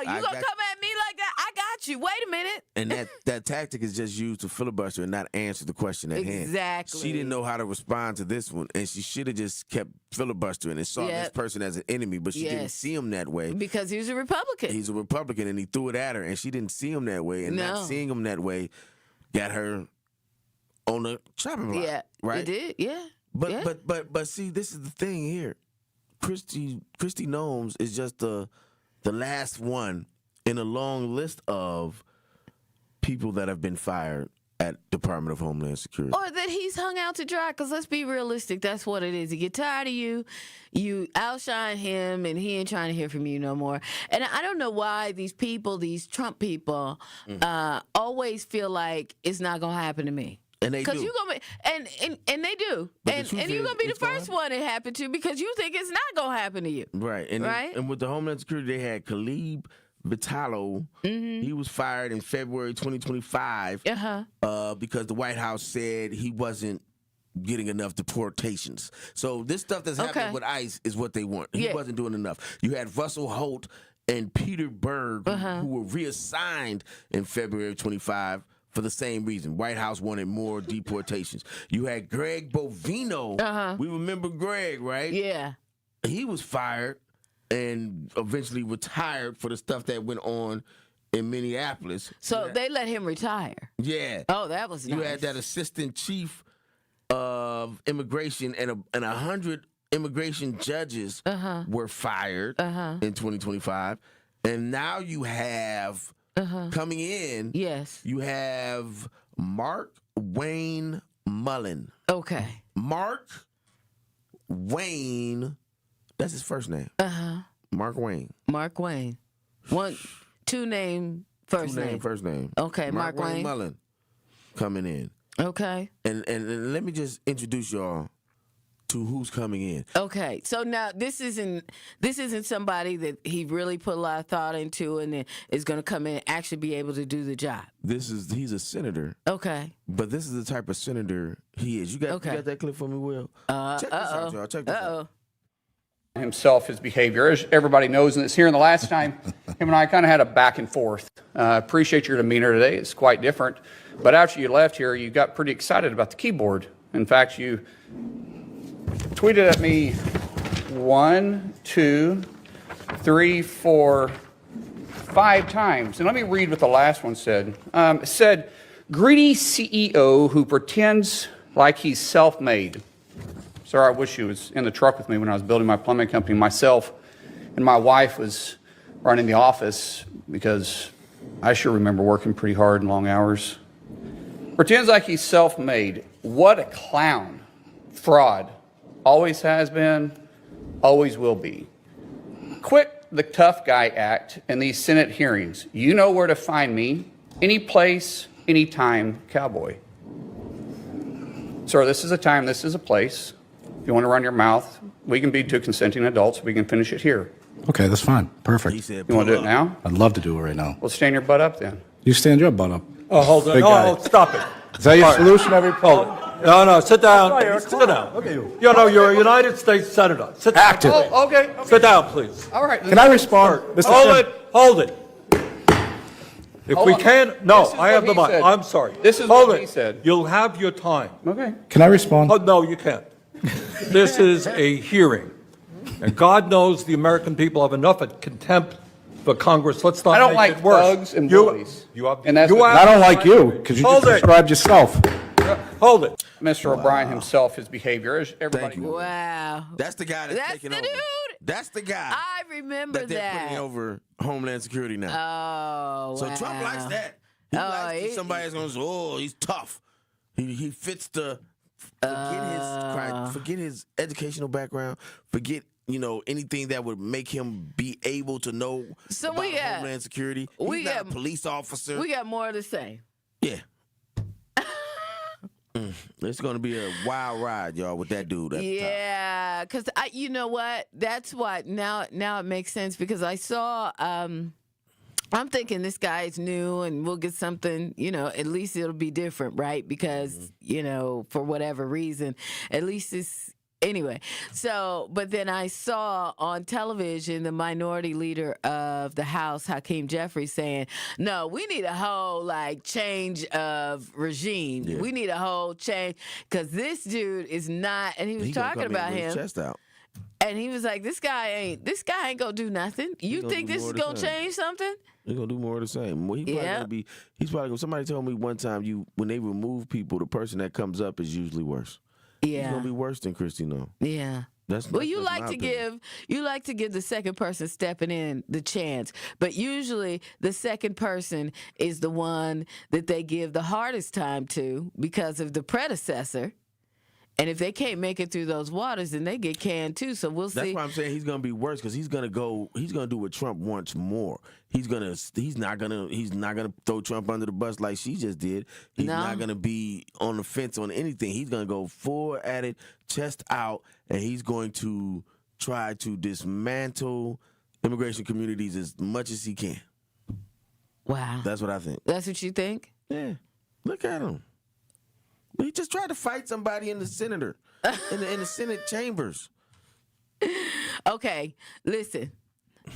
you gonna come at me like that? I got you. Wait a minute." And that tactic is just used to filibuster and not answer the question at hand. Exactly. She didn't know how to respond to this one, and she should have just kept filibustering and saw this person as an enemy, but she didn't see him that way. Because he was a Republican. He's a Republican, and he threw it at her, and she didn't see him that way, and not seeing him that way got her on the chopping block. Yeah, right? It did, yeah. But see, this is the thing here. Kristi Noem is just the last one in a long list of people that have been fired at Department of Homeland Security. Or that he's hung out to dry, because let's be realistic, that's what it is. He get tired of you outshine him, and he ain't trying to hear from you no more. And I don't know why these Trump people, always feel like it's not going to happen to me. And they do. Because you're gonna be, and they do. And you're gonna be the first one it happened to because you think it's not gonna happen to you. Right. And with the Homeland Security, they had Khalid Vitalo. Mm-hmm. He was fired in February 2025 because the White House said he wasn't getting enough deportations. So this stuff that's happening with ICE is what they want. He wasn't doing enough. You had Russell Holt and Peter Berg who were reassigned in February of 25 for the same reason. White House wanted more deportations. You had Greg Bovino. We remember Greg, right? Yeah. He was fired and eventually retired for the stuff that went on in Minneapolis. So they let him retire. Yeah. Oh, that was nice. You had that assistant chief of immigration and 100 immigration judges were fired in 2025. And now you have coming in, you have Mark Wayne Mullen. Okay. Mark Wayne, that's his first name. Mark Wayne. Mark Wayne. Two name, first name. Okay, Mark Wayne Mullen coming in. Okay. And let me just introduce y'all to who's coming in. Okay, so now this isn't somebody that he really put a lot of thought into and is going to come in and actually be able to do the job. He's a senator. Okay. But this is the type of senator he is. You got that clip for me, Will? Check this out, y'all. Check this out. Himself, his behavior, as everybody knows, and it's here. And the last time, him and I kind of had a back and forth. Appreciate your demeanor today. It's quite different. But after you left here, you got pretty excited about the keyboard. In fact, you tweeted at me 1, 2, 3, 4, 5 times. And let me read what the last one said. It said, "Greedy CEO who pretends like he's self-made." Sir, I wish you was in the truck with me when I was building my plumbing company. Myself and my wife was running the office because I sure remember working pretty hard and long hours. Pretends like he's self-made. What a clown. Fraud. Always has been, always will be. Quit the tough guy act in these Senate hearings. You know where to find me. Any place, anytime, cowboy. Sir, this is a time, this is a place. If you want to run your mouth, we can be two consenting adults. We can finish it here. Okay, that's fine. Perfect. You want to do it now? I'd love to do it right now. Well, stand your butt up then. You stand your butt up. Oh, hold on. Big guy. Oh, stop it. Is that your All right. solution every Hold it. No, sit down. Sit down. Look at you. You know, you're a United States Senator. Sit down. Active. Oh, okay. Sit down, please. All right. Can I respond? Mr. Hold Chairman? it. Hold it. If Hold we on. can't, no, This is I have what the he mic. said. I'm sorry. This is Hold what it. he said. You'll have your time. Okay. Can I respond? Oh, no, you can't. This is a hearing. And God knows the American people have enough contempt for Congress. Let's not I don't make like it worse. thugs and bullies. And that's what- I don't like you because you Hold just it. described yourself. Hold it. Mr. O'Brien himself, his behavior, as everybody knows. Wow. That's the guy that's taking over. That's the guy. I remember that they're putting over Homeland Security now. Oh, So wow. Trump likes that. He likes somebody that's going to say, oh, he's tough. He fits the forget his educational background, forget anything that would make him be able to know So about we got- Homeland Security. we He's not got- a police officer. We got more to say. Yeah. It's going to be a wild ride, y'all, with that dude. At the top. Yeah, because you know what? That's what now it makes sense because I saw. I'm thinking this guy is new and we'll get something. At least it'll be different, right? Because for whatever reason, at least it's. Anyway, but then I saw on television the minority leader of the House, Hakeem Jeffries, saying, no, we need a whole change of regime. Yeah. We need a whole change because this dude is not, and he was gonna talking come in about with his him. chest out. And he was like, this guy ain't gonna do nothing. You gonna think do this more is of the gonna same. change something? He's gonna do more of the same. Well, he's probably gonna. Somebody told me one time, when they remove people, the person that comes up is usually worse. He's Yeah. gonna be worse than Kristi Noem. Yeah. Well, you like to give the second person stepping in the chance, but usually the second person is the one that they give the hardest time to because of the predecessor. And if they can't make it through those waters, then they get canned too. So we'll see. That's why I'm saying he's gonna be worse because he's gonna do what Trump wants more. He's not gonna throw Trump under the bus like she just did. He's not gonna be on the fence on anything. He's gonna go full at it, chest out, and he's going to try to dismantle immigration communities as much as he can. Wow. That's what I think. That's what you think? Yeah. Look at him. He just tried to fight somebody in the Senate chambers. Okay, listen.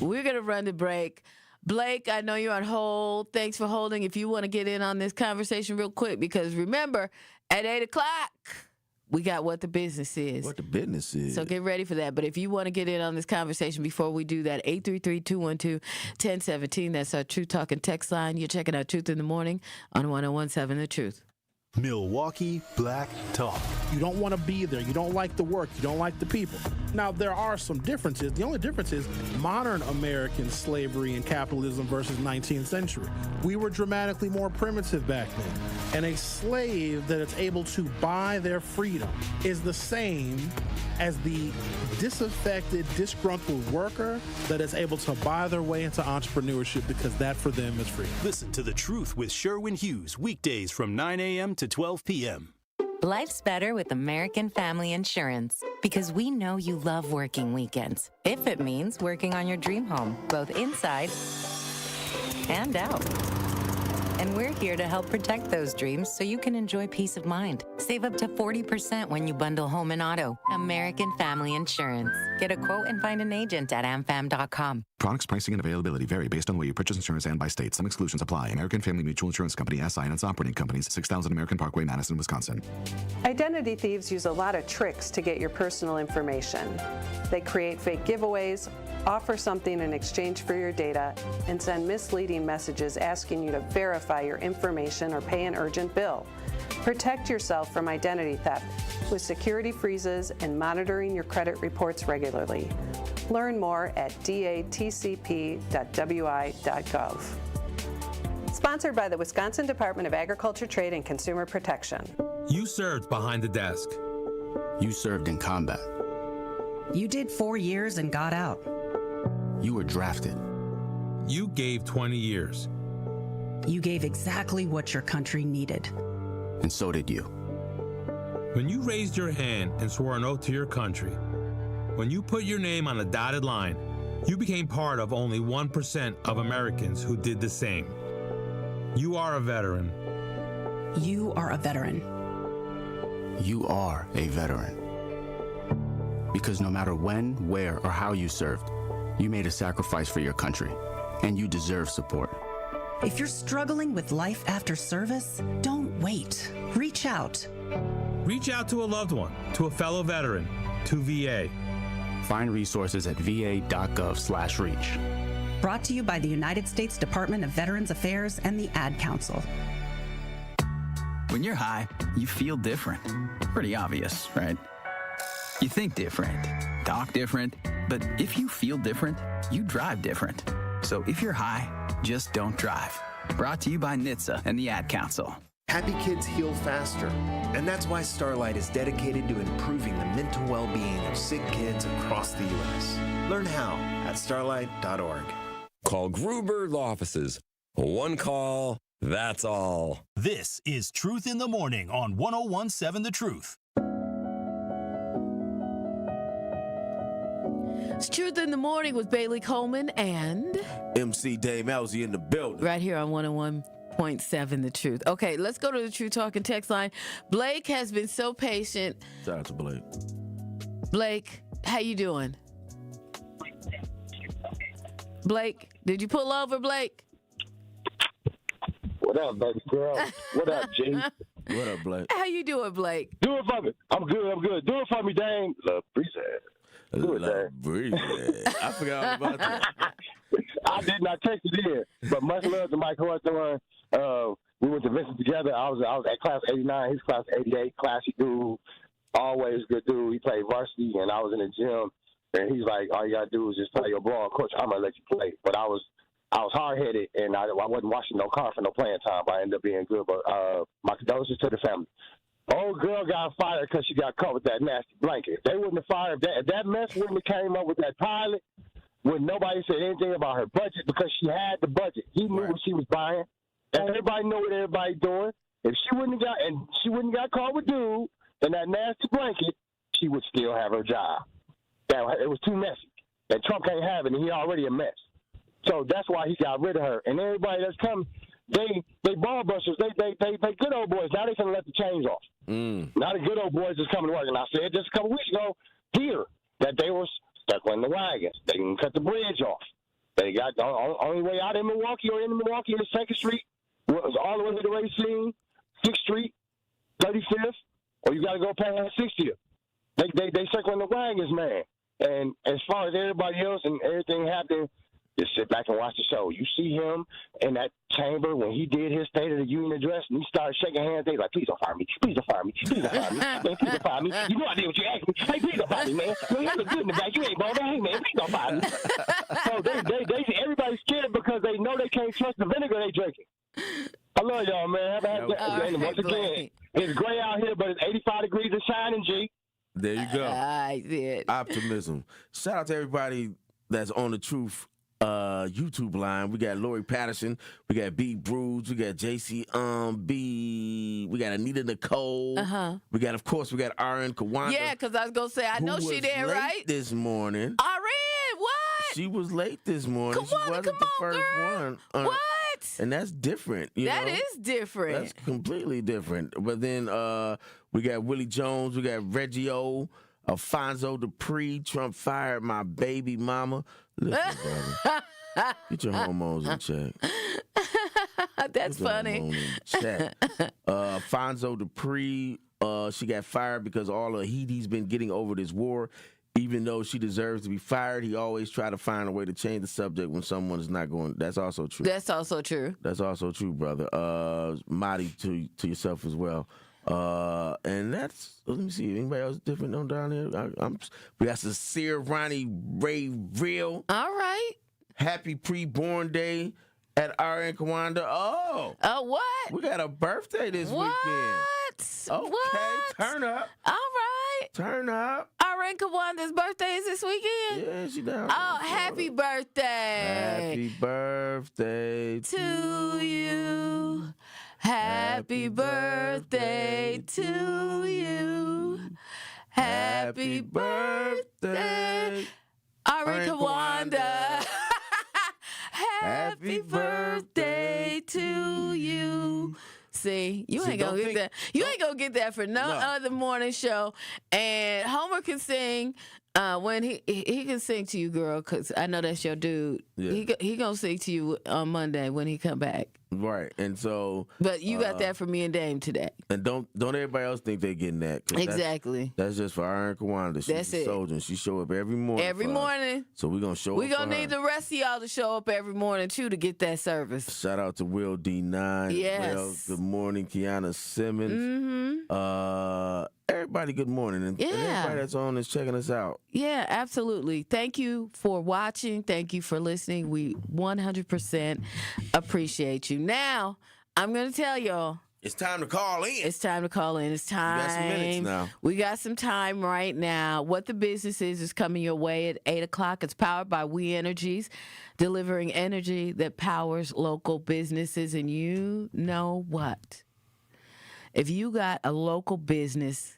We're going to run the break. Blake, I know you're on hold. Thanks for holding. If you want to get in on this conversation real quick, because remember, at 8 o'clock, we got What the Business Is. What the business is. So get ready for that. But if you want to get in on this conversation before we do that, 833-212-1017. That's our Truth Talk and text line. You're checking out Truth in the Morning on 101.7 The Truth. Milwaukee Black Talk. You don't want to be there. You don't like the work. You don't like the people. Now, there are some differences. The only difference is modern American slavery and capitalism versus 19th century. We were dramatically more primitive back then. And a slave that is able to buy their freedom is the same as the disaffected, disgruntled worker that is able to buy their way into entrepreneurship because that for them is freedom. Listen to The Truth with Sherwin Hughes, weekdays from 9 a.m. to 12 p.m. Life's better with American Family Insurance because we know you love working weekends. If it means working on your dream home, both inside and out. And we're here to help protect those dreams so you can enjoy peace of mind. Save up to 40% when you bundle home and auto. American Family Insurance. Get a quote and find an agent at amfam.com. Products, pricing, and availability vary based on where you purchase insurance and by state. Some exclusions apply. American Family Mutual Insurance Company, SI, and its operating companies, 6000 American Parkway, Madison, Wisconsin. Identity thieves use a lot of tricks to get your personal information. They create fake giveaways, offer something in exchange for your data, and send misleading messages asking you to verify your information or pay an urgent bill. Protect yourself from identity theft with security freezes and monitoring your credit reports regularly. Learn more at datcp.wi.gov. Sponsored by the Wisconsin Department of Agriculture, Trade, and Consumer Protection. You served behind the desk. You served in combat. You did 4 years and got out. You were drafted. You gave 20 years. You gave exactly what your country needed. And so did you. When you raised your hand and swore an oath to your country, when you put your name on a dotted line, you became part of only 1% of Americans who did the same. You are a veteran. You are a veteran. You are a veteran. Because no matter when, where, or how you served, you made a sacrifice for your country, and you deserve support. If you're struggling with life after service, don't wait. Reach out. Reach out to a loved one, to a fellow veteran, to VA. Find resources at va.gov/reach. Brought to you by the United States Department of Veterans Affairs and the Ad Council. When you're high, you feel different. Pretty obvious, right? You think different, talk different, but if you feel different, you drive different. So if you're high, just don't drive. Brought to you by NHTSA and the Ad Council. Happy kids heal faster, and that's why Starlight is dedicated to improving the mental well-being of sick kids across the U.S. Learn how at starlight.org. Call Gruber Law Offices. One call, that's all. This is Truth in the Morning on 101.7 The Truth. It's Truth in the Morning with Bailey Coleman and MC Dave Mousy in the building. Right here on 101.7 The Truth. Okay, let's go to the True Talking text line. Blake has been so patient. Shout out to Blake. Blake, how you doing? Blake, did you pull over, Blake? What up, baby girl? What up, G? What up, Blake? How you doing, Blake? Do it for me. I'm good. Do it for me, Dame. Love, breeze. Do it, Dame. Breeze. I forgot all about that. I did not text it in, but much love to Mike Hawthorne. We went to Vincent together. I was at class 89. He's class 88. Classy dude. Always good dude. He played varsity, and I was in the gym. And he's like, all you got to do is just play your ball. Coach, I'm going to let you play. But I was hard-headed, and I wasn't watching no car for no playing time. I ended up being good. But my condolences to the family. Old girl got fired because she got caught with that nasty blanket. They wouldn't have fired that. If that mess wouldn't have came up with that pilot, when nobody said anything about her budget because she had the budget. He knew what she was buying. And everybody knew what everybody doing. If she wouldn't have got caught with dude and that nasty blanket, she would still have her job. It was too messy. And Trump can't have it, and he already a mess. So that's why he got rid of her. And everybody that's come, they ball busters. They good old boys. Now they finna let the chains off. Now the good old boys is coming to work. And I said just a couple weeks ago here that they were stuck in the wagons. They didn't cut the bridge off. They got the only way out in Milwaukee or into Milwaukee is 2nd Street, was all the way to the Racine, 6th Street, 35th, or you got to go past 60th. They circling the wagons, man. And as far as everybody else and everything happening, just sit back and watch the show. You see him in that chamber when he did his State of the Union address and he started shaking hands. They like, please don't fire me. Please don't fire me. Please don't fire me. Man, please don't fire me. You know I did what you asked me. Hey, please don't fire me, man. You look good in the back. You ain't bald. Hey, man, please don't fire me. So everybody's scared because they know they can't trust the vinegar they drinking. I love y'all, man. Once again, it's gray out here, but it's 85 degrees and shining, G. There you go. I did. Optimism. Shout out to everybody that's on the Truth YouTube line. We got Lori Patterson. We got B. Bruce. We got JC B. We got Anita Nicole. We got, of course, RN Kawanda. Yeah, because I was going to say, I know she there, right? This morning. RN, what? She was late this morning. She wasn't the first one. What? And that's different. That is different. That's completely different. But then we got Willie Jones. We got Reggie O. Alfonso Dupree. Trump fired my baby mama. Listen, brother. Get your hormones in check. That's funny. Alfonso Dupree. She got fired because all the heat he's been getting over this war. Even though she deserves to be fired, he always try to find a way to change the subject when someone is not going. That's also true. That's also true. That's also true, brother. Madi, to yourself as well. And that's, let me see, anybody else different on down here? We got Sincere Ronnie Ray Real. All right. Happy pre-born day. At RN Kawanda. Oh. What? We got a birthday this weekend. Okay, What? turn up. All right. Turn up. Aurora Kawanda's birthday is this weekend? Yeah, she down. Oh, happy birthday. Happy birthday to you. Happy birthday to you. Happy birthday, Aurora Kawanda. Happy birthday to you. See, you ain't gonna get that. You ain't gonna get that for no other morning show. And Homer can sing when he can sing to you, girl, because I know that's your dude. Yeah. He gonna sing to you on Monday when he come back. Right, and so. But you got that for me and Dame today. And don't everybody else think they're getting that. Exactly. That's just for RN Kawanda. She's That's a it. soldier. And she show up every morning. Every morning. So we're gonna show up. We gonna for need her. the rest of y'all to show up every morning too to get that service. Shout out to Will D9. Yes. Well, good morning, Kiana Simmons. Everybody, good morning. And everybody that's on is checking us out. Yeah, absolutely. Thank you for watching. Thank you for listening. We 100% appreciate you. Now, I'm going to tell y'all. It's time to call in. It's time to call in. It's time. We got some minutes now. We got some time right now. What the Business is coming your way at 8 o'clock. It's powered by We Energies, delivering energy that powers local businesses. And you know what? If you got a local business,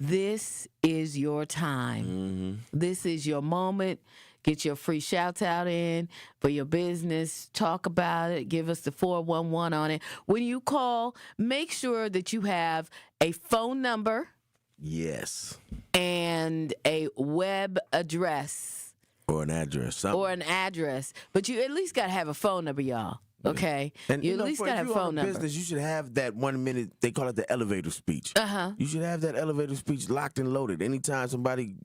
this is your time. This is your moment. Get your free shouts out in for your business. Talk about it. Give us the 411 on it. When you call, make sure that you have a phone number. Yes. And a web address. Or an address. Something. Or an address. But you at least got to have a phone number, y'all. Okay? And you at least got to have a phone number. Business, you should have that 1 minute, they call it the elevator speech. You should have that elevator speech locked and loaded. Anytime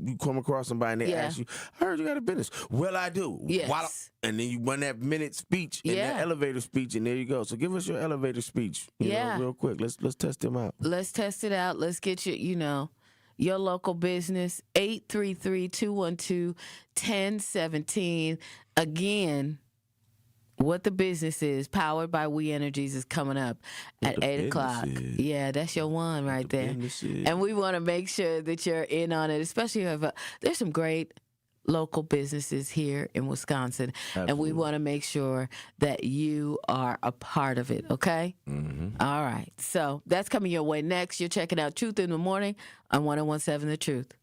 you come across somebody and they ask you, I heard you got a business. Well, I do. Yes. And then you run that minute speech and that elevator speach, and there you go. So give us your elevator speech you know, real quick. Let's test them out. Let's test it out. Let's get you, your local business, 833-212-1017. Again, What the Business is, powered by We Energies, is coming up at 8 o'clock. Yeah, that's your one right there. And we want to make sure that you're in on it, especially if there's some great local businesses here in Wisconsin. Absolutely. And we want to make sure that you are a part of it, okay? All right. So that's coming your way next. You're checking out Truth in the Morning on 1017 The Truth.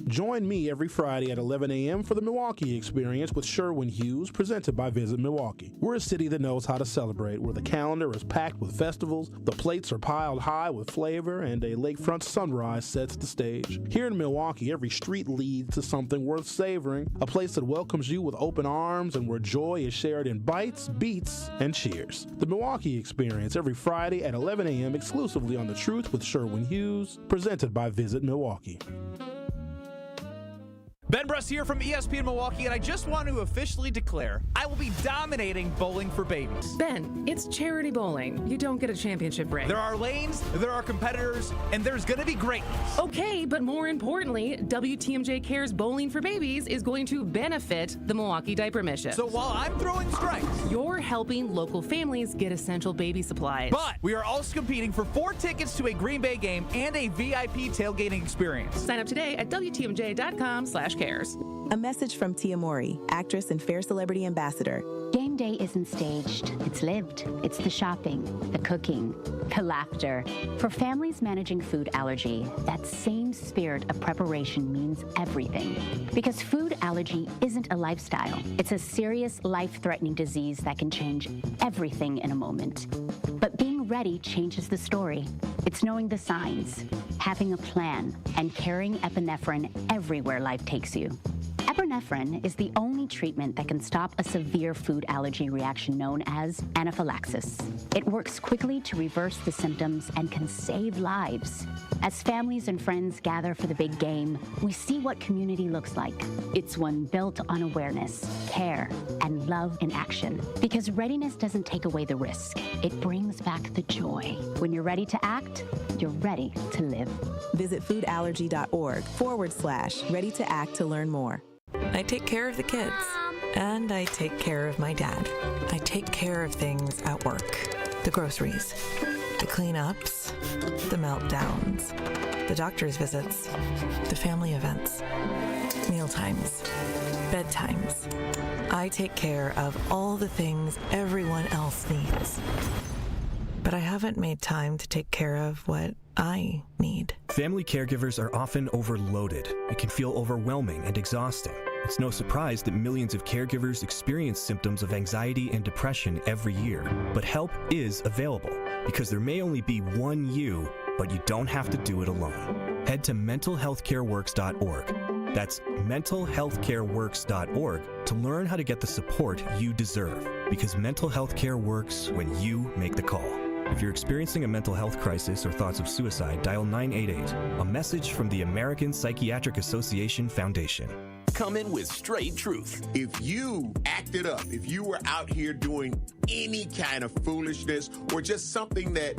Join me every Friday at 11 a.m. for the Milwaukee Experience with Sherwin Hughes, presented by Visit Milwaukee. We're a city that knows how to celebrate, where the calendar is packed with festivals, the plates are piled high with flavor, and a lakefront sunrise sets the stage. Here in Milwaukee, every street leads to something worth savoring, a place that welcomes you with open arms and where joy is shared in bites, beats, and cheers. The Milwaukee Experience every Friday at 11 a.m. exclusively on The Truth with Sherwin Hughes, presented by Visit Milwaukee. Ben Bruss here from ESPN Milwaukee, and I just want to officially declare I will be dominating bowling for babies. Ben, it's charity bowling. You don't get a championship ring. There are lanes, there are competitors, and there's going to be greatness. Okay, but more importantly, WTMJ Cares Bowling for Babies is going to benefit the Milwaukee Diaper Mission. So while I'm throwing strikes, you're helping local families get essential baby supplies. But we are also competing for 4 tickets to a Green Bay game and a VIP tailgating experience. Sign up today at WTMJ.com/cares. A message from Tia Mori, actress and Fair Celebrity Ambassador. Game day isn't staged, it's lived. It's the shopping, the cooking, the laughter. For families managing food allergy, that same spirit of preparation means everything. Because food allergy isn't a lifestyle. It's a serious, life-threatening disease that can change everything in a moment. But being ready changes the story. It's knowing the signs, having a plan, and carrying epinephrine everywhere life takes you. Epinephrine is the only treatment that can stop a severe food allergy reaction known as anaphylaxis. It works quickly to reverse the symptoms and can save lives. As families and friends gather for the big game, we see what community looks like. It's one built on awareness, care, and love in action. Because readiness doesn't take away the risk. It brings back the joy. When you're ready to act, you're ready to live. Visit foodallergy.org/ready to act to learn more. I take care of the kids. Mom, And I take care of my dad. I take care of things at work. The groceries, the cleanups, the meltdowns, the doctor's visits, the family events, mealtimes, bedtimes. I take care of all the things everyone else needs. But I haven't made time to take care of what I need. Family caregivers are often overloaded. It can feel overwhelming and exhausting. It's no surprise that millions of caregivers experience symptoms of anxiety and depression every year. But help is available, because there may only be one you, but you don't have to do it alone. Head to mentalhealthcareworks.org. That's mentalhealthcareworks.org to learn how to get the support you deserve, because mental health care works when you make the call. If you're experiencing a mental health crisis or thoughts of suicide, dial 988, a message from the American Psychiatric Association Foundation. Come in with straight truth. If you acted up, if you were out here doing any kind of foolishness or just something that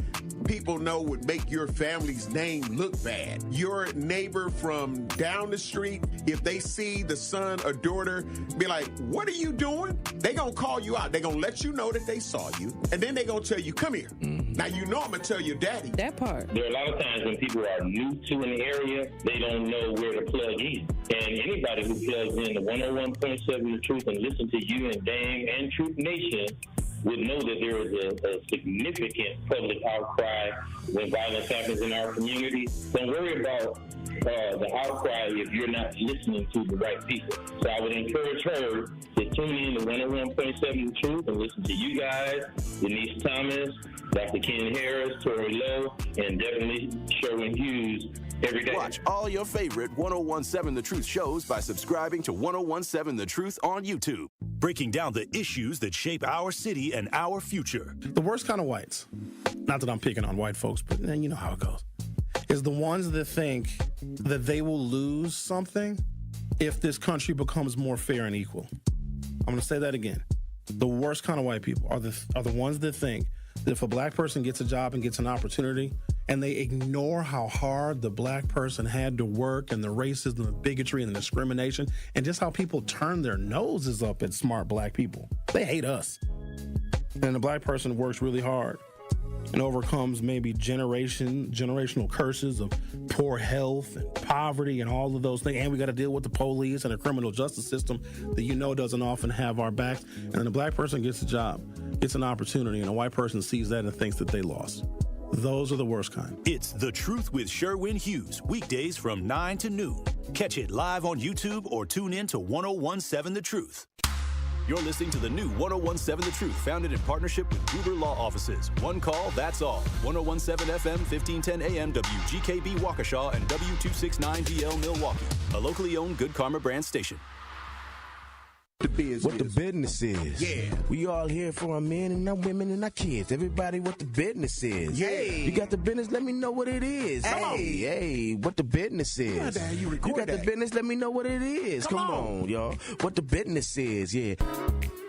people know would make your family's name look bad, your neighbor from down the street, if they see the son or daughter, be like, what are you doing? They gonna call you out. They gonna let you know that they saw you, and then they gonna tell you, come here. Now, you know I'm gonna tell your daddy. That part. There are a lot of times when people are new to an area, they don't know where to plug in. And anybody who plugs in the 101.7 The Truth and listen to you and Dame and Truth Nation would know that there is a significant public outcry when violence happens in our community. Don't worry about the outcry if you're not listening to the right people. So I would encourage her to tune in to 101.7 The Truth and listen to you guys, Denise Thomas, Dr. Ken Harris, Tori Lowe, and definitely Sherwin Hughes every day. Watch all your favorite 101.7 The Truth shows by subscribing to 101.7 The Truth on YouTube. Breaking down the issues that shape our city and our future. The worst kind of whites, not that I'm picking on white folks, but you know how it goes, is the ones that think that they will lose something if this country becomes more fair and equal. I'm going to say that again. The worst kind of white people are the ones that think that if a black person gets a job and gets an opportunity, and they ignore how hard the black person had to work and the racism, the bigotry, and the discrimination, and just how people turn their noses up at smart black people. They hate us. And the black person works really hard and overcomes maybe generational curses of poor health and poverty and all of those things. And we got to deal with the police and the criminal justice system that you know doesn't often have our backs. And then the black person gets a job, gets an opportunity, and a white person sees that and thinks that they lost. Those are the worst kind. It's The Truth with Sherwin Hughes, weekdays from 9 to noon. Catch it live on YouTube or tune in to 101.7 The Truth. You're listening to the new 101.7 The Truth, founded in partnership with Gruber Law Offices. One call, that's all. 101.7 FM, 1510 AM, WGKB Waukesha, and W269DL Milwaukee. A locally owned Good Karma brand station. What the business is. Yeah. We all here for our men and our women and our kids. Everybody, what the business is. Yeah. You got the business, let me know what it is. Hey, what the business is. You got the business, let me know what it is. Come on, y'all. What the business is, yeah.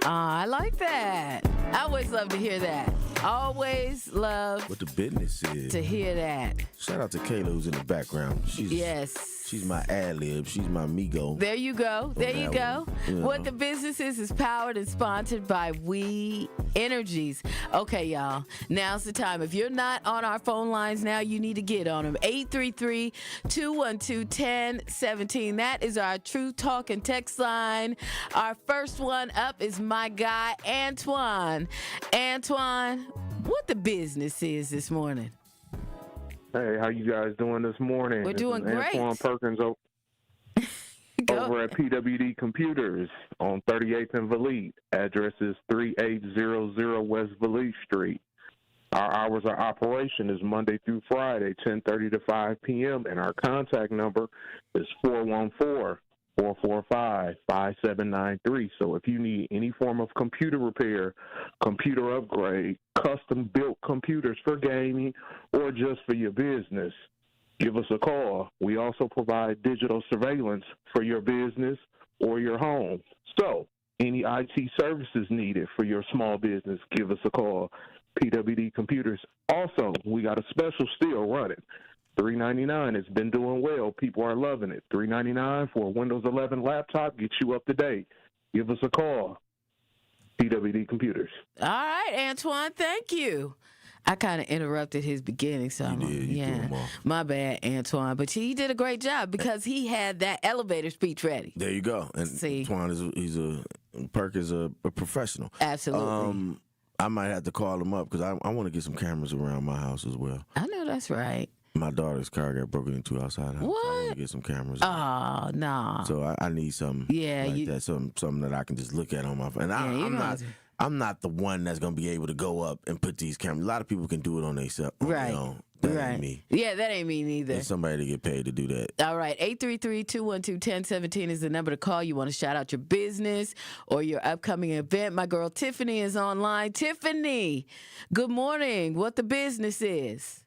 I like that. I always love to hear that. Always love what the business is. To hear that. Shout out to Kayla who's in the background. She's my ad-lib. She's my Migo. There you go. There you go. You know. What the business is powered and sponsored by We Energies. Okay, y'all. Now's the time. If you're not on our phone lines now, you need to get on them. 833-212-1017. That is our True Talk and text line. Our first one up is my guy, Antoine. Antoine, what the business is this morning? Hey, how you guys doing this morning? We're doing great. Antoine Perkins over at PWD Computers on 38th and Valete. Address is 3800 West Valete Street. Our hours of operation is Monday through Friday, 10:30 to 5 p.m., and our contact number is 414-445-5793. So if you need any form of computer repair, computer upgrade, custom-built computers for gaming, or just for your business, give us a call. We also provide digital surveillance for your business or your home. So any IT services needed for your small business, give us a call. PWD Computers. Also, we got a special still running. $399. It's been doing well. People are loving it. $399 for a Windows 11 laptop. Get you up to date. give us a call. PWD Computers. All right, Antoine, thank you. I kind of interrupted his beginning, so my bad, Antoine. But he did a great job because he had that elevator speech ready. There you go. And Antoine Perk is a professional. Absolutely. I might have to call him up because I want to get some cameras around my house as well. I know that's right. My daughter's car got broken into outside the house. What? I want to get some cameras. Oh, no. So I need something like that, something that I can just look at on my phone. And I'm not the one that's going to be able to go up and put these cameras. A lot of people can do it on their own. That ain't me. Yeah, that ain't me neither. There's somebody to get paid to do that. All right, 833-212-1017 is the number to call. You want to shout out your business or your upcoming event. My girl Tiffany is online. Tiffany, good morning. What the business is?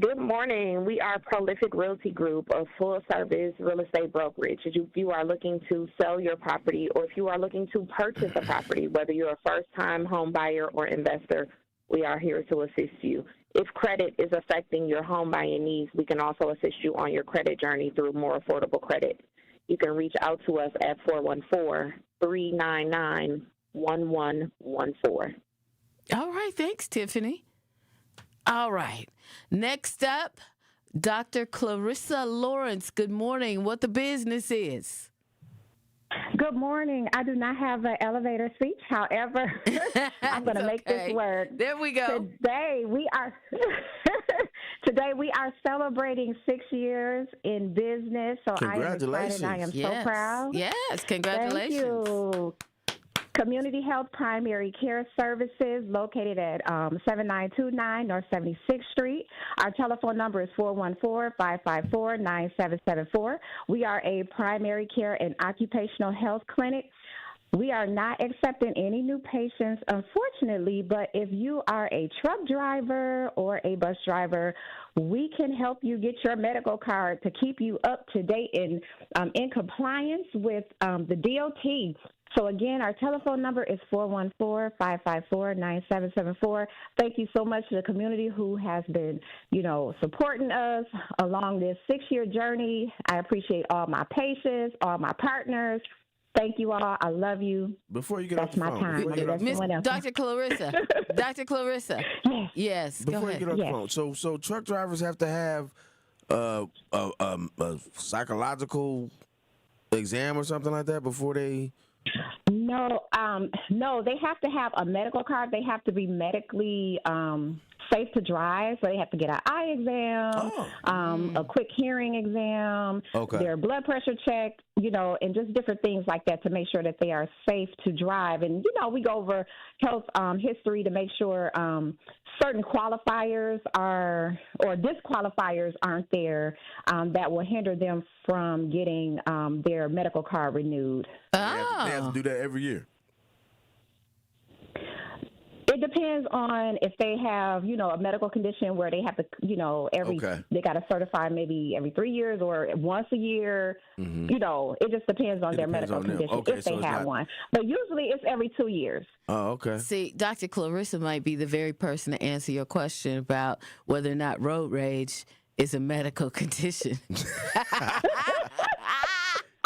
Good morning. We are Prolific Realty Group, a full-service real estate brokerage. If you are looking to sell your property or if you are looking to purchase a property, whether you're a first-time home buyer or investor, we are here to assist you. If credit is affecting your home buying needs, we can also assist you on your credit journey through more affordable credit. You can reach out to us at 414-399-1114. All right. Thanks, Tiffany. All right. Next up, Dr. Clarissa Lawrence. Good morning. What the business is? Good morning. I do not have an elevator speech. However, I'm going to make this work. There we go. Today we are celebrating 6 years in business. So I am excited. I am so proud. Yes, congratulations. Thank you. Community Health Primary Care Services located at 7929 North 76th Street. Our telephone number is 414-554-9774. We are a primary care and occupational health clinic. We are not accepting any new patients, unfortunately, but if you are a truck driver or a bus driver, we can help you get your medical card to keep you up to date and in compliance with the DOT. So, again, our telephone number is 414-554-9774. Thank you so much to the community who has been, supporting us along this 6-year journey. I appreciate all my patients, all my partners. Thank you all. I love you. Before you get That's off the my phone, time. Dr. Clarissa. Dr. Clarissa. Yes. Before go ahead. you get off the phone, so truck drivers have to have a psychological exam or something like that before they. No, they have to have a medical card. They have to be medically safe to drive. So they have to get an eye exam, a quick hearing exam, their blood pressure check, and just different things like that to make sure that they are safe to drive. And, we go over health history to make sure certain qualifiers or disqualifiers aren't there that will hinder them from getting their medical card renewed. They have to do that every year. It depends on if they have, a medical condition where they have to, they got to certify maybe every 3 years or once a year. Mm-hmm. It just depends on their medical condition if they have one. But usually it's every 2 years. Oh, okay. See, Dr. Clarissa might be the very person to answer your question about whether or not road rage is a medical condition.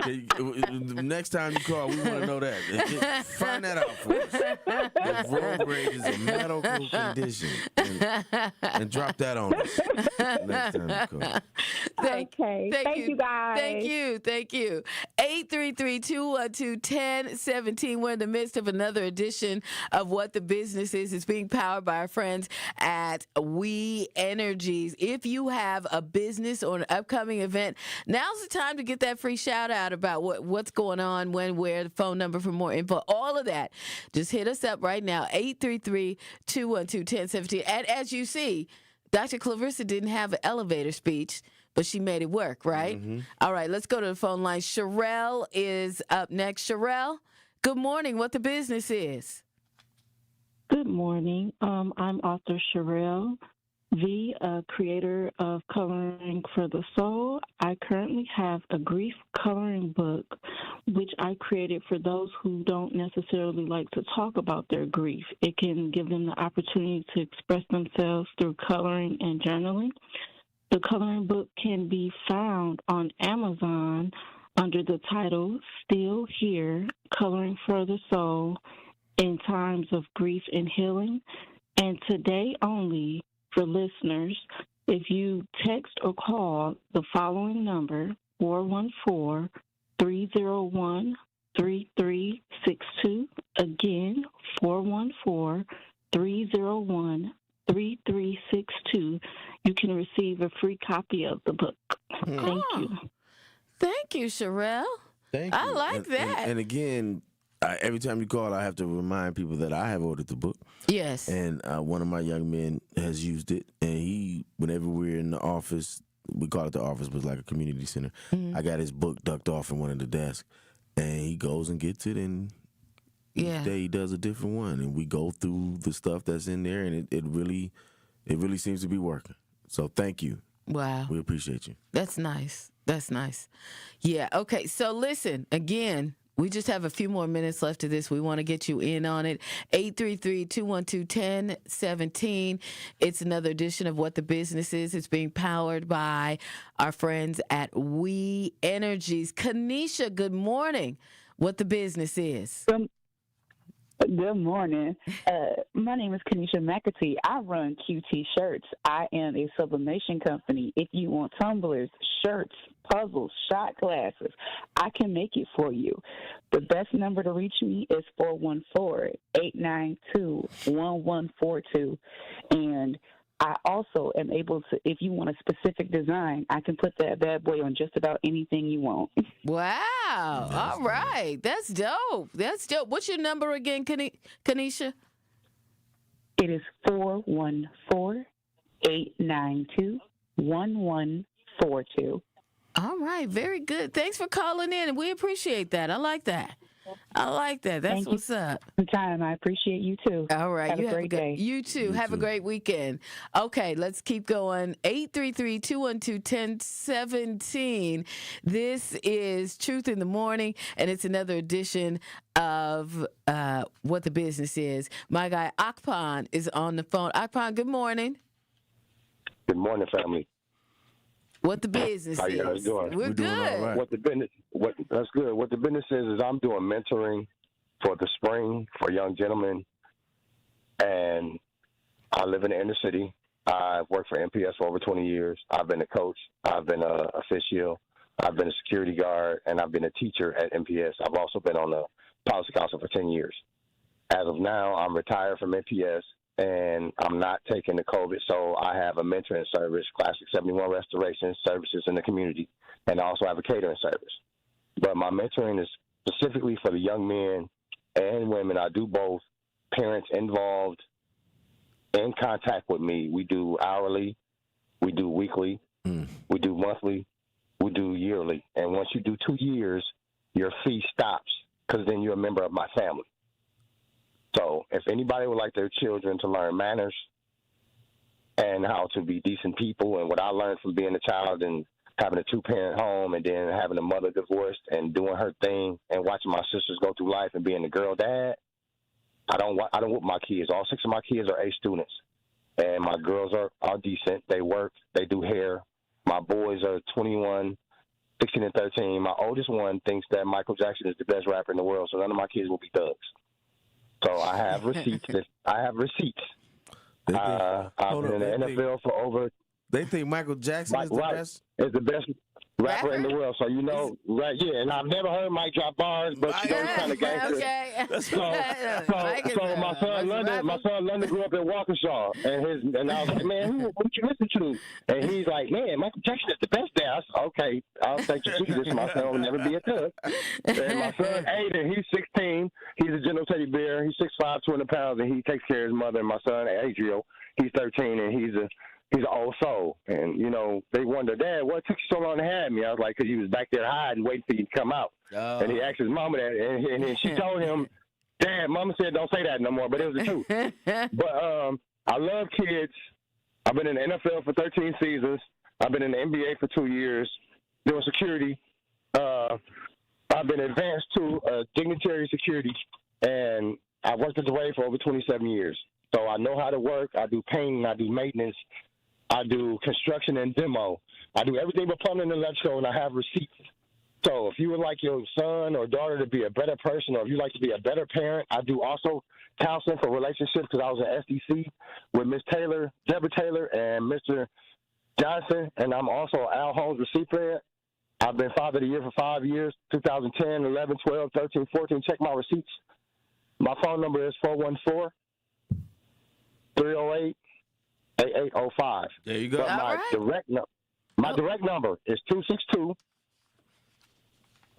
Next time you call, we want to know that. Find that out for us. If road rage is a medical condition, and drop that on us next time you call. Thank you, guys. Thank you. 833-212-1017. We're in the midst of another edition of What the Business Is. It's being powered by our friends at We Energies. If you have a business or an upcoming event, now's the time to get that free shout out about what's going on, when, where, the phone number for more info, all of that. Just hit us up right now, 833-212-1017. And as you see, Dr. Clarissa didn't have an elevator speech, but she made it work, right? Mm-hmm. All right, let's go to the phone line. Sherelle is up next. Sherelle, good morning. What the business is? Good morning. I'm author Sherelle V, creator of Coloring for the Soul. I currently have a grief coloring book, which I created for those who don't necessarily like to talk about their grief. It can give them the opportunity to express themselves through coloring and journaling. The coloring book can be found on Amazon under the title Still Here, Coloring for the Soul in Times of Grief and Healing. And today only, for listeners, if you text or call the following number, 414-301-3362, again, 414-301-3362, you can receive a free copy of the book. Thank you. Thank you, Sherelle. Thank you. I like that. And again, every time you call, I have to remind people that I have ordered the book. Yes. And one of my young men has used it. And whenever we're in the office, we call it the office, but it's like a community center. Mm-hmm. I got his book ducked off in one of the desks. And he goes and gets it, and each day he does a different one. And we go through the stuff that's in there, and it really seems to be working. So thank you. Wow. We appreciate you. That's nice. That's nice. Yeah, okay. So listen, again, we just have a few more minutes left of this. We want to get you in on it. 833-212-1017. It's another edition of What the Business Is. It's being powered by our friends at We Energies. Kanisha, good morning. What the Business Is. Good morning. My name is Kanisha McAtee. I run QT Shirts. I am a sublimation company. If you want tumblers, shirts, puzzles, shot glasses, I can make it for you. The best number to reach me is 414-892-1142. And I also am able to, if you want a specific design, I can put that bad boy on just about anything you want. Wow. All right. That's dope. That's dope. What's your number again, Kanisha? It is 414-892-1142. All right. Very good. Thanks for calling in, and we appreciate that. I like that. That's what's up. Time. I appreciate you too. All right. Have a great day. You too. Have a great weekend. Okay, let's keep going. 833-212-1017. This is Truth in the Morning, and it's another edition of What the Business Is. My guy Akpan is on the phone. Akpan, good morning. Good morning, family. What the business How you guys doing? We're good. Doing all right. That's good. What the business is I'm doing mentoring for the spring for young gentlemen, and I live in the inner city. I've worked for MPS for over 20 years. I've been a coach. I've been an official. I've been a security guard, and I've been a teacher at MPS. I've also been on the policy council for 10 years. As of now, I'm retired from MPS, and I'm not taking the COVID, so I have a mentoring service, Classic 71 Restoration Services in the community, and I also have a catering service. But my mentoring is specifically for the young men and women. I do both. Parents involved in contact with me. We do hourly, we do weekly, we do monthly, we do yearly. And once you do 2 years, your fee stops because then you're a member of my family. So if anybody would like their children to learn manners and how to be decent people, and what I learned from being a child and having a two-parent home and then having a mother divorced and doing her thing and watching my sisters go through life and being a girl dad, I don't whoop my kids. All 6 of my kids are A students, and my girls are decent. They work. They do hair. My boys are 21, 16, and 13. My oldest one thinks that Michael Jackson is the best rapper in the world, so none of my kids will be thugs. So I have receipts. I've been in the NFL for over. They think Michael Jackson is the best. Is the best rapper in the world. So you know, right? Yeah, and I've never heard Mike drop bars, but you know, he's kind of gangster. Okay. So my son London grew up in Waukesha, and I was like, man, what you listen to? And he's like, man, Michael Jackson is the best there. I said, okay, I'll take you to this. My son will never be a thug. And my son Aiden, he's 16. He's a gentle teddy bear. He's 6'5", 200 pounds, and he takes care of his mother. And my son Adriel, he's 13, and he's an old soul. And, you know, they wonder, Dad, what took you so long to have me? I was like, because he was back there hiding, waiting for you to come out. Oh. And he asked his mama that, and she told him, Dad, Mama said don't say that no more, but it was the truth. But I love kids. I've been in the NFL for 13 seasons. I've been in the NBA for 2 years doing security. I've been advanced to dignitary security, and I've worked at the way for over 27 years. So I know how to work. I do painting. I do maintenance. I do construction and demo. I do everything but plumbing and electrical, and I have receipts. So if you would like your son or daughter to be a better person, or if you like to be a better parent, I do also counseling for relationships because I was an SDC with Miss Taylor, Deborah Taylor, and Mr. Johnson, and I'm also Al Holmes recipient. I've been Father of the Year for 5 years, 2010, 11, 12, 13, 14. Check my receipts. My phone number is 414-308-8805. There you go. But my direct number is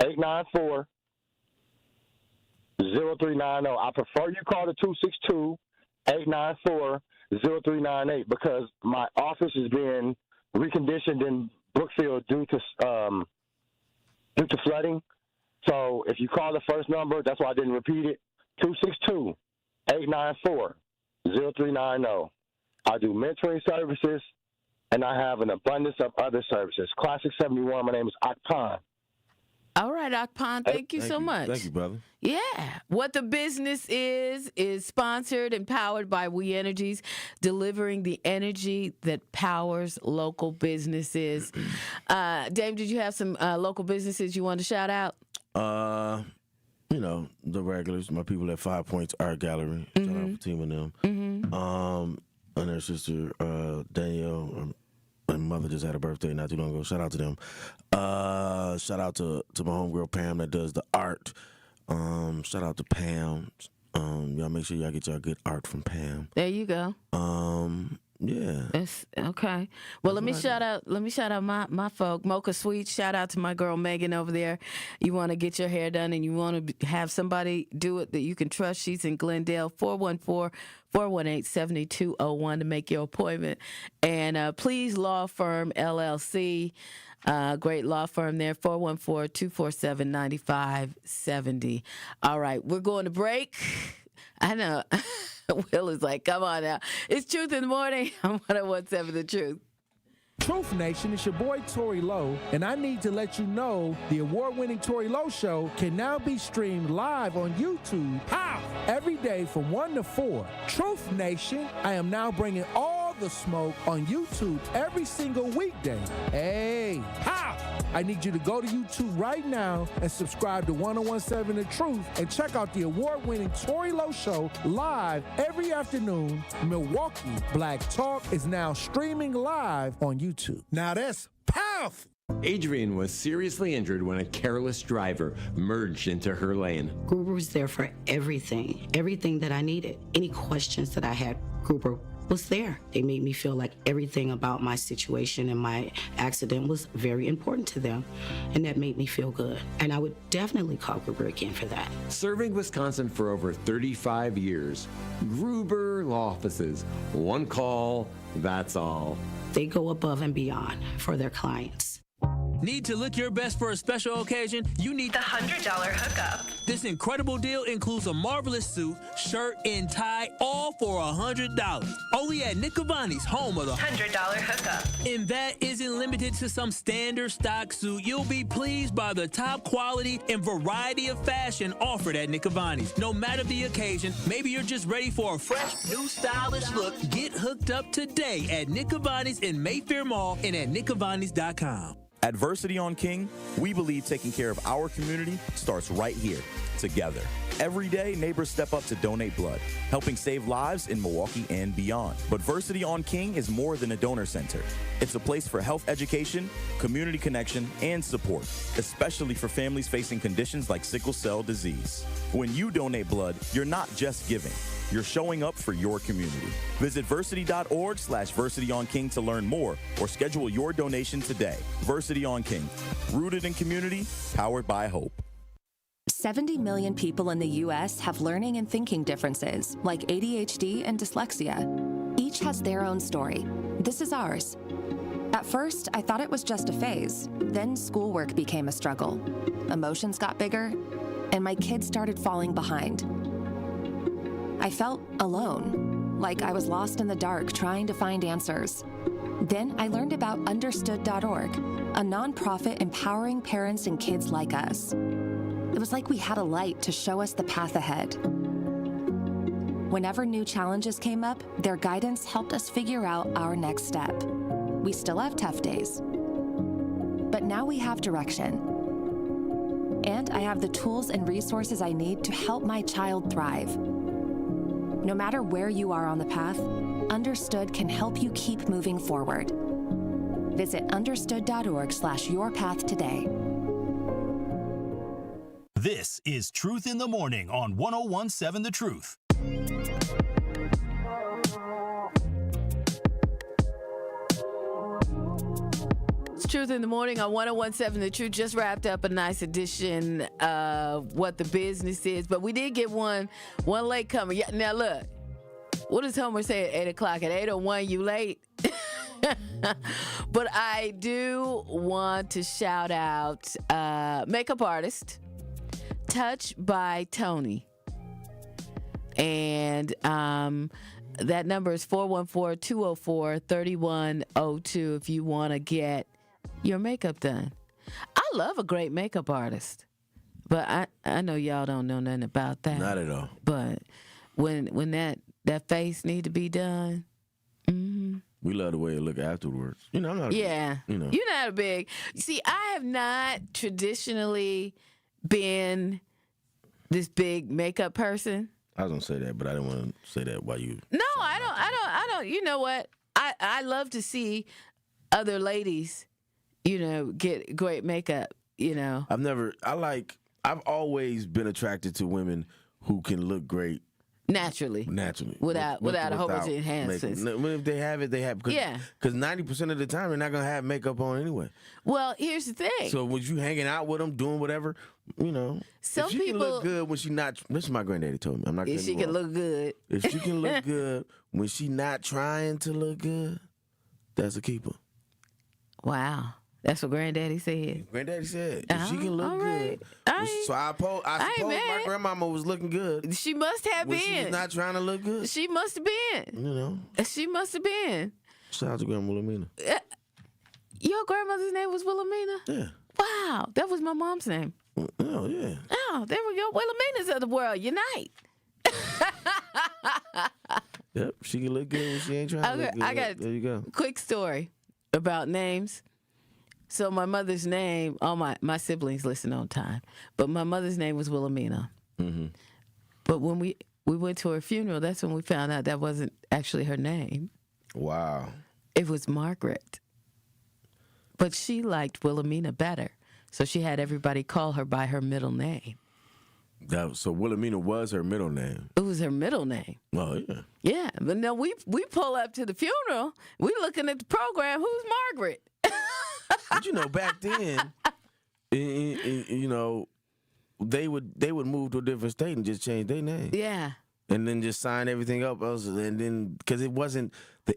262-894-0390. I prefer you call the 262-894-0398 because my office is being reconditioned in Brookfield due to flooding. So if you call the first number, that's why I didn't repeat it, 262-894-0390. I do mentoring services, and I have an abundance of other services. Classic 71, my name is Akpan. All right, Akpan, thank you so much. Thank you, brother. Yeah. What the Business is sponsored and powered by We Energies, delivering the energy that powers local businesses. Dame, did you have some local businesses you want to shout out? You know, the regulars, my people at 5 Points Art Gallery. Shout out for Team of them. And their sister, Danielle, my mother just had a birthday not too long ago. Shout out to them. Shout out to my homegirl Pam that does the art. Shout out to Pam. Y'all make sure y'all get y'all good art from Pam. There you go. Yeah. That's okay. Well, let me shout out my folk. Mocha Sweet. Shout out to my girl Megan over there. You want to get your hair done and you want to have somebody do it that you can trust. She's in Glendale. 414-418-7201 to make your appointment. And Please Law Firm LLC. Great law firm there. 414-247-9570. All right, we're going to break. I know. Will is like, come on now. It's Truth in the Morning. I'm 101.7 The Truth. Truth Nation, it's your boy Tory Lowe, and I need to let you know the award-winning Tory Lowe Show can now be streamed live on YouTube. How? Every day from 1 to 4. Truth Nation, I am now bringing all the smoke on YouTube every single weekday. Hey, how? I need you to go to YouTube right now and subscribe to 101.7 The Truth and check out the award-winning Tory Lowe Show live every afternoon. Milwaukee Black Talk is now streaming live on YouTube. Now that's powerful. Adrian was seriously injured when a careless driver merged into her lane. Gruber was there for everything that I needed. Any questions that I had, Gruber was there. They made me feel like everything about my situation and my accident was very important to them, and that made me feel good. And I would definitely call Gruber again for that. Serving Wisconsin for over 35 years, Gruber Law Offices. One call, that's all. They go above and beyond for their clients. Need to look your best for a special occasion? You need the $100 hookup. This incredible deal includes a marvelous suit, shirt, and tie, all for $100. Only at Nick Cavani's, home of the $100 hookup. And that isn't limited to some standard stock suit. You'll be pleased by the top quality and variety of fashion offered at Nick Cavani's. No matter the occasion, maybe you're just ready for a fresh, new stylish look. Get hooked up today at Nick Cavani's in Mayfair Mall and at nickcavani's.com. At Versity on King, we believe taking care of our community starts right here, together. Every day, neighbors step up to donate blood, helping save lives in Milwaukee and beyond. But Versity on King is more than a donor center. It's a place for health education, community connection, and support, especially for families facing conditions like sickle cell disease. When you donate blood, you're not just giving. You're showing up for your community. Visit versity.org/Versity on King to learn more or schedule your donation today. Versity on King, rooted in community, powered by hope. 70 million people in the U.S. have learning and thinking differences, like ADHD and dyslexia. Each has their own story. This is ours. At first, I thought it was just a phase. Then schoolwork became a struggle. Emotions got bigger, and my kids started falling behind. I felt alone, like I was lost in the dark trying to find answers. Then I learned about Understood.org, a nonprofit empowering parents and kids like us. It was like we had a light to show us the path ahead. Whenever new challenges came up, their guidance helped us figure out our next step. We still have tough days, but now we have direction. And I have the tools and resources I need to help my child thrive. No matter where you are on the path, Understood can help you keep moving forward. Visit understood.org/yourpath today. This is Truth in the Morning on 101.7 The Truth. It's Truth in the Morning on 101.7 The Truth. Just wrapped up a nice edition of What the Business Is, but we did get one late comer. Yeah, now look, what does Homer say at 8 o'clock? At 8:01, you late? But I do want to shout out makeup artist Touch by Tony. And that number is 414-204-3102 if you want to get your makeup done. I love a great makeup artist, but I know y'all don't know nothing about that. Not at all. But when that face need to be done, we love the way it look afterwards. You know, I'm not. Yeah, you know, you're not a big. See, I have not traditionally been this big makeup person. I was gonna say that, but I didn't want to say that while you. No, I don't. You know what? I love to see other ladies, get great makeup. I've always been attracted to women who can look great naturally, without a whole bunch of enhancements. If they have it, they have. Because 90% of the time they're not gonna have makeup on anyway. Well, here's the thing. So when you hanging out with them, doing whatever, some if she people can look good when she not. This is my granddaddy told me. I'm not. If she can look good. If she can look good when she not trying to look good, that's a keeper. Wow. That's what Granddaddy said. Granddaddy said, if she can look good. So I suppose my grandmama was looking good. She must have when been. She was not trying to look good. She must have been. She must have been. Shout out to Grandma Wilhelmina. Your grandmother's name was Wilhelmina? Yeah. Wow. That was my mom's name. Oh, yeah. Oh, there we go. Wilhelminas of the world, unite. Yep, she can look good when she ain't trying to look good. I got there you go. Quick story about names. So my mother's name, all my siblings listen on time, but my mother's name was Wilhelmina. Mm-hmm. But when we went to her funeral, that's when we found out that wasn't actually her name. Wow. It was Margaret. But she liked Wilhelmina better, so she had everybody call her by her middle name. So Wilhelmina was her middle name. It was her middle name. Oh, yeah. Yeah, but now we pull up to the funeral, we looking at the program, who's Margaret? But back then, they would move to a different state and just change their name. Yeah. And then just sign everything up else, and then because the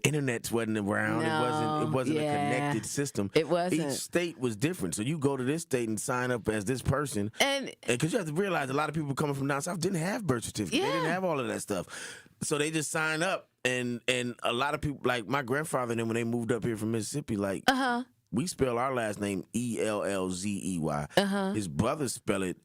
internet wasn't around, no, it wasn't a connected system. It wasn't. Each state was different, so you go to this state and sign up as this person, and because you have to realize a lot of people coming from down south didn't have birth certificates, they didn't have all of that stuff, so they just sign up, and a lot of people, like my grandfather and them, when they moved up here from Mississippi, like we spell our last name Ellzey. His brothers spell it.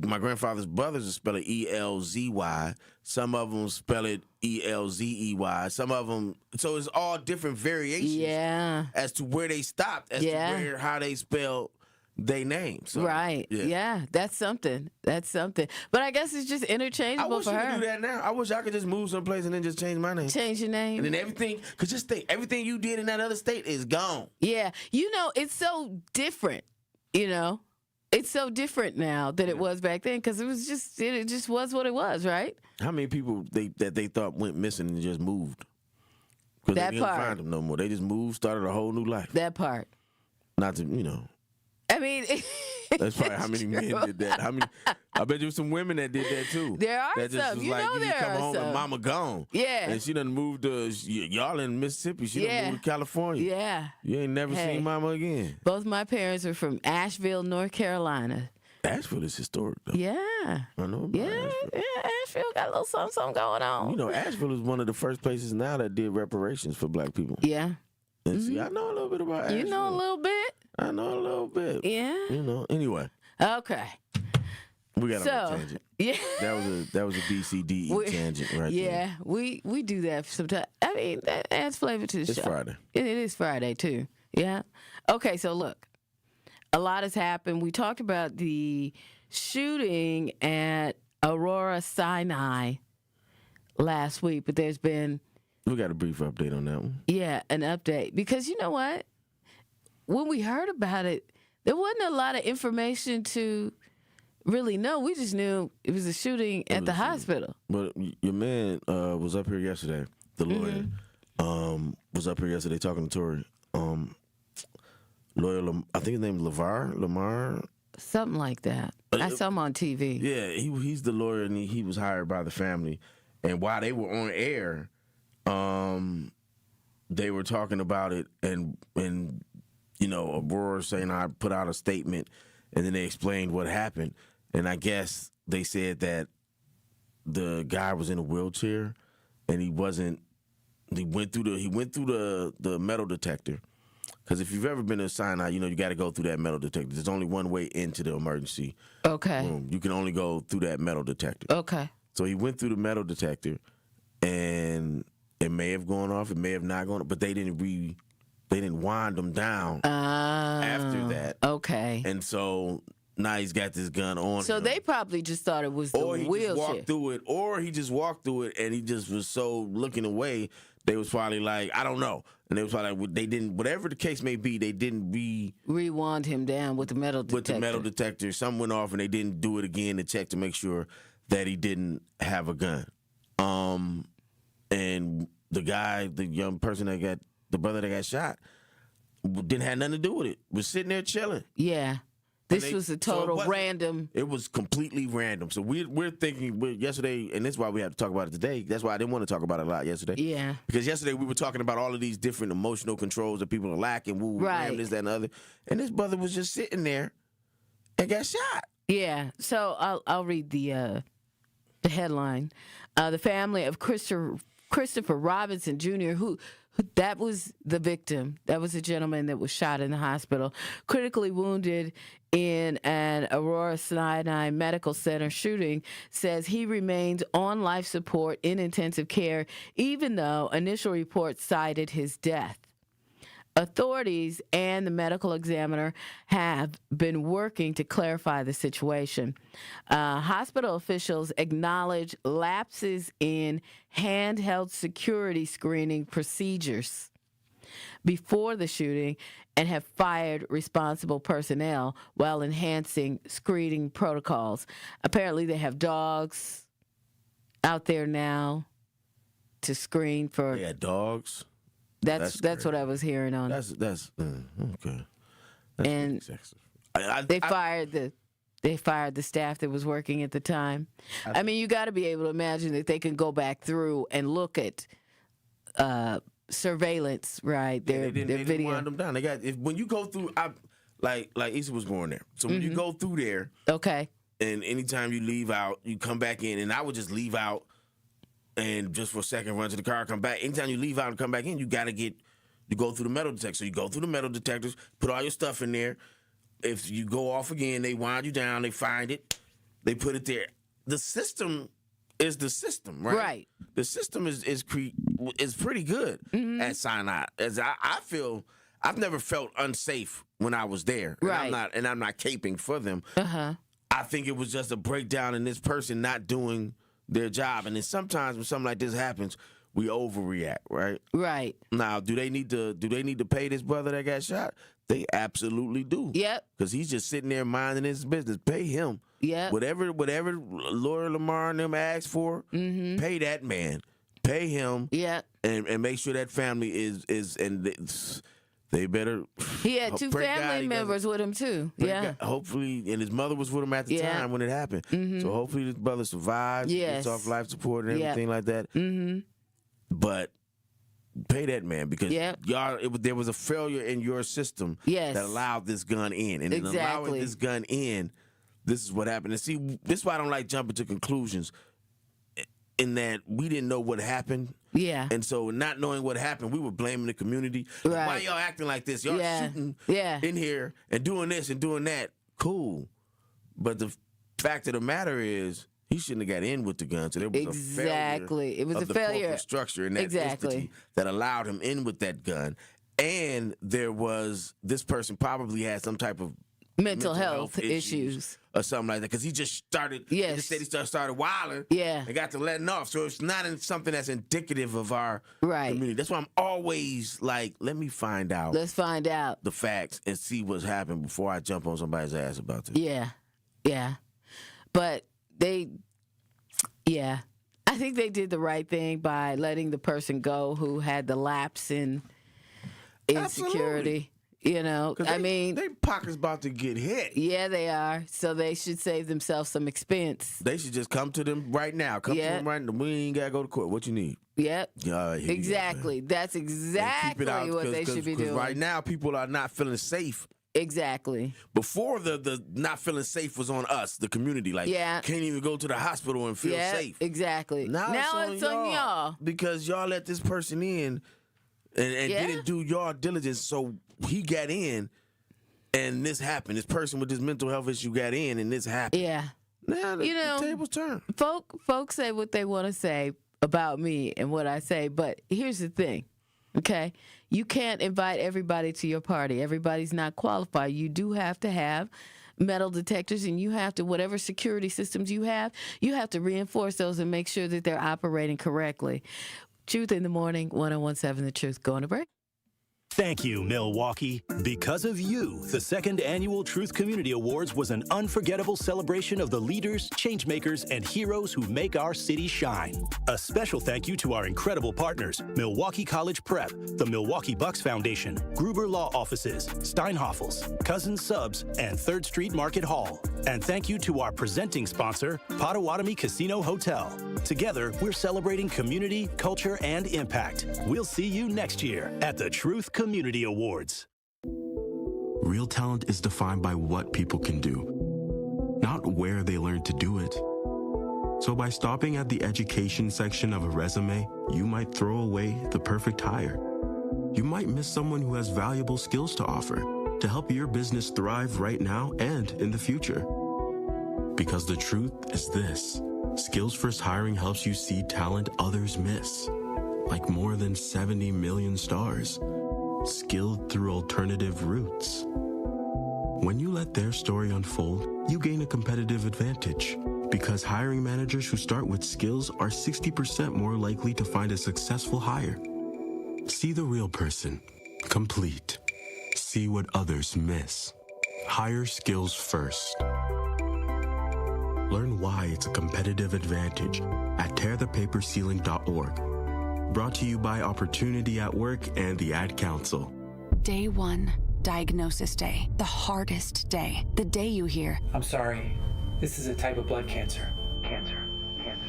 My grandfather's brothers spell it Elzy. Some of them spell it Elzey. Some of them, so it's all different variations. As to where they stopped, to how they spell their name. So, right. Yeah, that's something. But I guess it's just interchangeable for her. I wish you could do that now. I wish I could just move someplace and then just change my name. Change your name. And then everything, because just think, everything you did in that other state is gone. Yeah. it's so different, It's so different now than it was back then because it just was what it was, right? How many people that they thought went missing and just moved? Because they didn't find them no more. They just moved, started a whole new life. That part. Not to, I mean, that's probably how many men did that. I bet you some women that did that too. There are that just some. Was you come home and mama gone. Yeah. And she done moved to, y'all in Mississippi. She done moved to California. Yeah. You ain't never seen mama again. Both my parents are from Asheville, North Carolina. Asheville is historic, though. Yeah. I know about Asheville. Yeah, Asheville got a little something going on. Asheville is one of the first places now that did reparations for black people. Yeah. And see, I know a little bit about Asheville. You know a little bit? I know a little bit. Yeah. Anyway. Okay. We got on a tangent. Yeah. That was a DCDE tangent right there. Yeah, we do that sometimes. I mean, that adds flavor to the show. It's Friday. It is Friday, too. Yeah. Okay, so look. a lot has happened. We talked about the shooting at Aurora, Sinai last week, but there's been... We got a brief update on that one. Yeah, an update. Because you know what? When we heard about it, there wasn't a lot of information to really know. We just knew it was a shooting at the hospital. But your man was up here yesterday, the lawyer, was up here yesterday talking to Tori. Lawyer, I think his name is Lamar. Something like that. I saw him on TV. Yeah, he's the lawyer, and he was hired by the family. And while they were on air, they were talking about it, and Aurora saying I put out a statement, and then they explained what happened. And I guess they said that the guy was in a wheelchair, and he wasn't. He went through the metal detector. Because if you've ever been to Sinai, you got to go through that metal detector. There's only one way into the emergency room. You can only go through that metal detector. Okay. So he went through the metal detector, and it may have gone off, it may have not gone off, but they didn't wind him down after that. Okay. And so now he's got this gun on So him. they probably just thought it was the wheelchair. Just walked through it, or he just walked through it, and he just was so looking away. They was probably like, I don't know. And they was probably like, they didn't, whatever the case may be, they didn't rewind him down with the metal detector. With the metal detector. Something went off, and they didn't do it again to check to make sure that he didn't have a gun. And the guy, the young person the brother that got shot, didn't have nothing to do with it. Was sitting there chilling. Yeah. This was a total random. It was completely random. So we're thinking yesterday, and this is why we have to talk about it today. That's why I didn't want to talk about it a lot yesterday. Yeah. Because yesterday we were talking about all of these different emotional controls that people are lacking. Right. This, that, and the other. And this brother was just sitting there and got shot. Yeah. So I'll read the headline. The family of Christopher Robinson Jr., who that was the victim. That was a gentleman that was shot in the hospital, critically wounded in an Aurora Sinai Medical Center shooting, says he remains on life support in intensive care, even though initial reports cited his death. Authorities and the medical examiner have been working to clarify the situation. Hospital officials acknowledge lapses in handheld security screening procedures before the shooting and have fired responsible personnel while enhancing screening protocols. Apparently, they have dogs out there now to screen for... Yeah, dogs? That's what I was hearing on. That's okay. That's and they fired the staff that was working at the time. I mean, you got to be able to imagine that they can go back through and look at surveillance, right? Their they video. Didn't wind them down. They got when you go through. Like Issa was going there. So when you go through there, okay. And anytime you leave out, you come back in, and I would just leave out. And just for a second, run to the car, come back. Anytime you leave out and come back in, you go through the metal detector. So you go through the metal detectors, put all your stuff in there. If you go off again, they wind you down, they find it, they put it there. The system is the system, right? Right. The system is pretty good at Sinai. As I feel, I've never felt unsafe when I was there. Right. And I'm not caping for them. Uh-huh. I think it was just a breakdown in this person not doing their job. And then sometimes when something like this happens, we overreact, right? Right. Now, do they need to pay this brother that got shot? They absolutely do. Yep. Because he's just sitting there minding his business. Pay him. Yep. Whatever Lawyer Lamar and them ask for, pay that man. Pay him. Yeah. And make sure that family is and they better. He had two family members with him too. Yeah. Hopefully, and his mother was with him at the time when it happened. So hopefully, this brother survives. Yes. Gets off life support and everything like that. But pay that man because there was a failure in your system that allowed this gun in, and in allowing this gun in, this is what happened. And see, this is why I don't like jumping to conclusions. In that we didn't know what happened. Yeah. And so not knowing what happened, we were blaming the community. Right. Why y'all acting like this? Y'all shooting in here and doing this and doing that. Cool. But the fact of the matter is, he shouldn't have got in with the gun. So there was a failure. It was of a the failure. corporate structure in that entity that allowed him in with that gun. And there was, this person probably had some type of mental health issues or something like that, because he just started. Yes. He said he started wilding. Yeah. And got to letting off. So it's not something that's indicative of our community. That's why I'm always like, let me find out. Let's find out the facts and see what's happened before I jump on somebody's ass about this. Yeah. But I think they did the right thing by letting the person go who had the lapse in insecurity. You know, they pockets about to get hit. Yeah, they are. So they should save themselves some expense. They should just come to them right now. Come to them right now. We ain't got to go to court. What you need? Yep. Exactly. That's exactly what they should be doing. Right now, people are not feeling safe. Exactly. Before the not feeling safe was on us, the community. Like, can't even go to the hospital and feel safe. Exactly. Now it's on y'all. Because y'all let this person in and didn't do y'all diligence, so he got in and this happened. This person with this mental health issue got in and this happened. Yeah. Now the tables turn. Folks say what they want to say about me and what I say, but here's the thing, okay? You can't invite everybody to your party. Everybody's not qualified. You do have to have metal detectors, and you have to, whatever security systems you have to reinforce those and make sure that they're operating correctly. Truth in the Morning, 101.7 The Truth. Going to break. Thank you, Milwaukee. Because of you, the second annual Truth Community Awards was an unforgettable celebration of the leaders, changemakers, and heroes who make our city shine. A special thank you to our incredible partners, Milwaukee College Prep, the Milwaukee Bucks Foundation, Gruber Law Offices, Steinhoffels, Cousins Subs, and 3rd Street Market Hall. And thank you to our presenting sponsor, Potawatomi Casino Hotel. Together, we're celebrating community, culture, and impact. We'll see you next year at the Truth Community Awards. Real talent is defined by what people can do, not where they learn to do it. So by stopping at the education section of a resume, you might throw away the perfect hire. You might miss someone who has valuable skills to offer to help your business thrive right now and in the future. Because the truth is this: Skills First Hiring helps you see talent others miss, like more than 70 million stars, skilled through alternative routes. When you let their story unfold, you gain a competitive advantage, because hiring managers who start with skills are 60% more likely to find a successful hire. See the real person, complete. See what others miss. Hire skills first. Learn why it's a competitive advantage at tearthepaperceiling.org. Brought to you by Opportunity at Work and the Ad Council. Day 1, diagnosis day. The hardest day. The day you hear, I'm sorry, this is a type of blood cancer.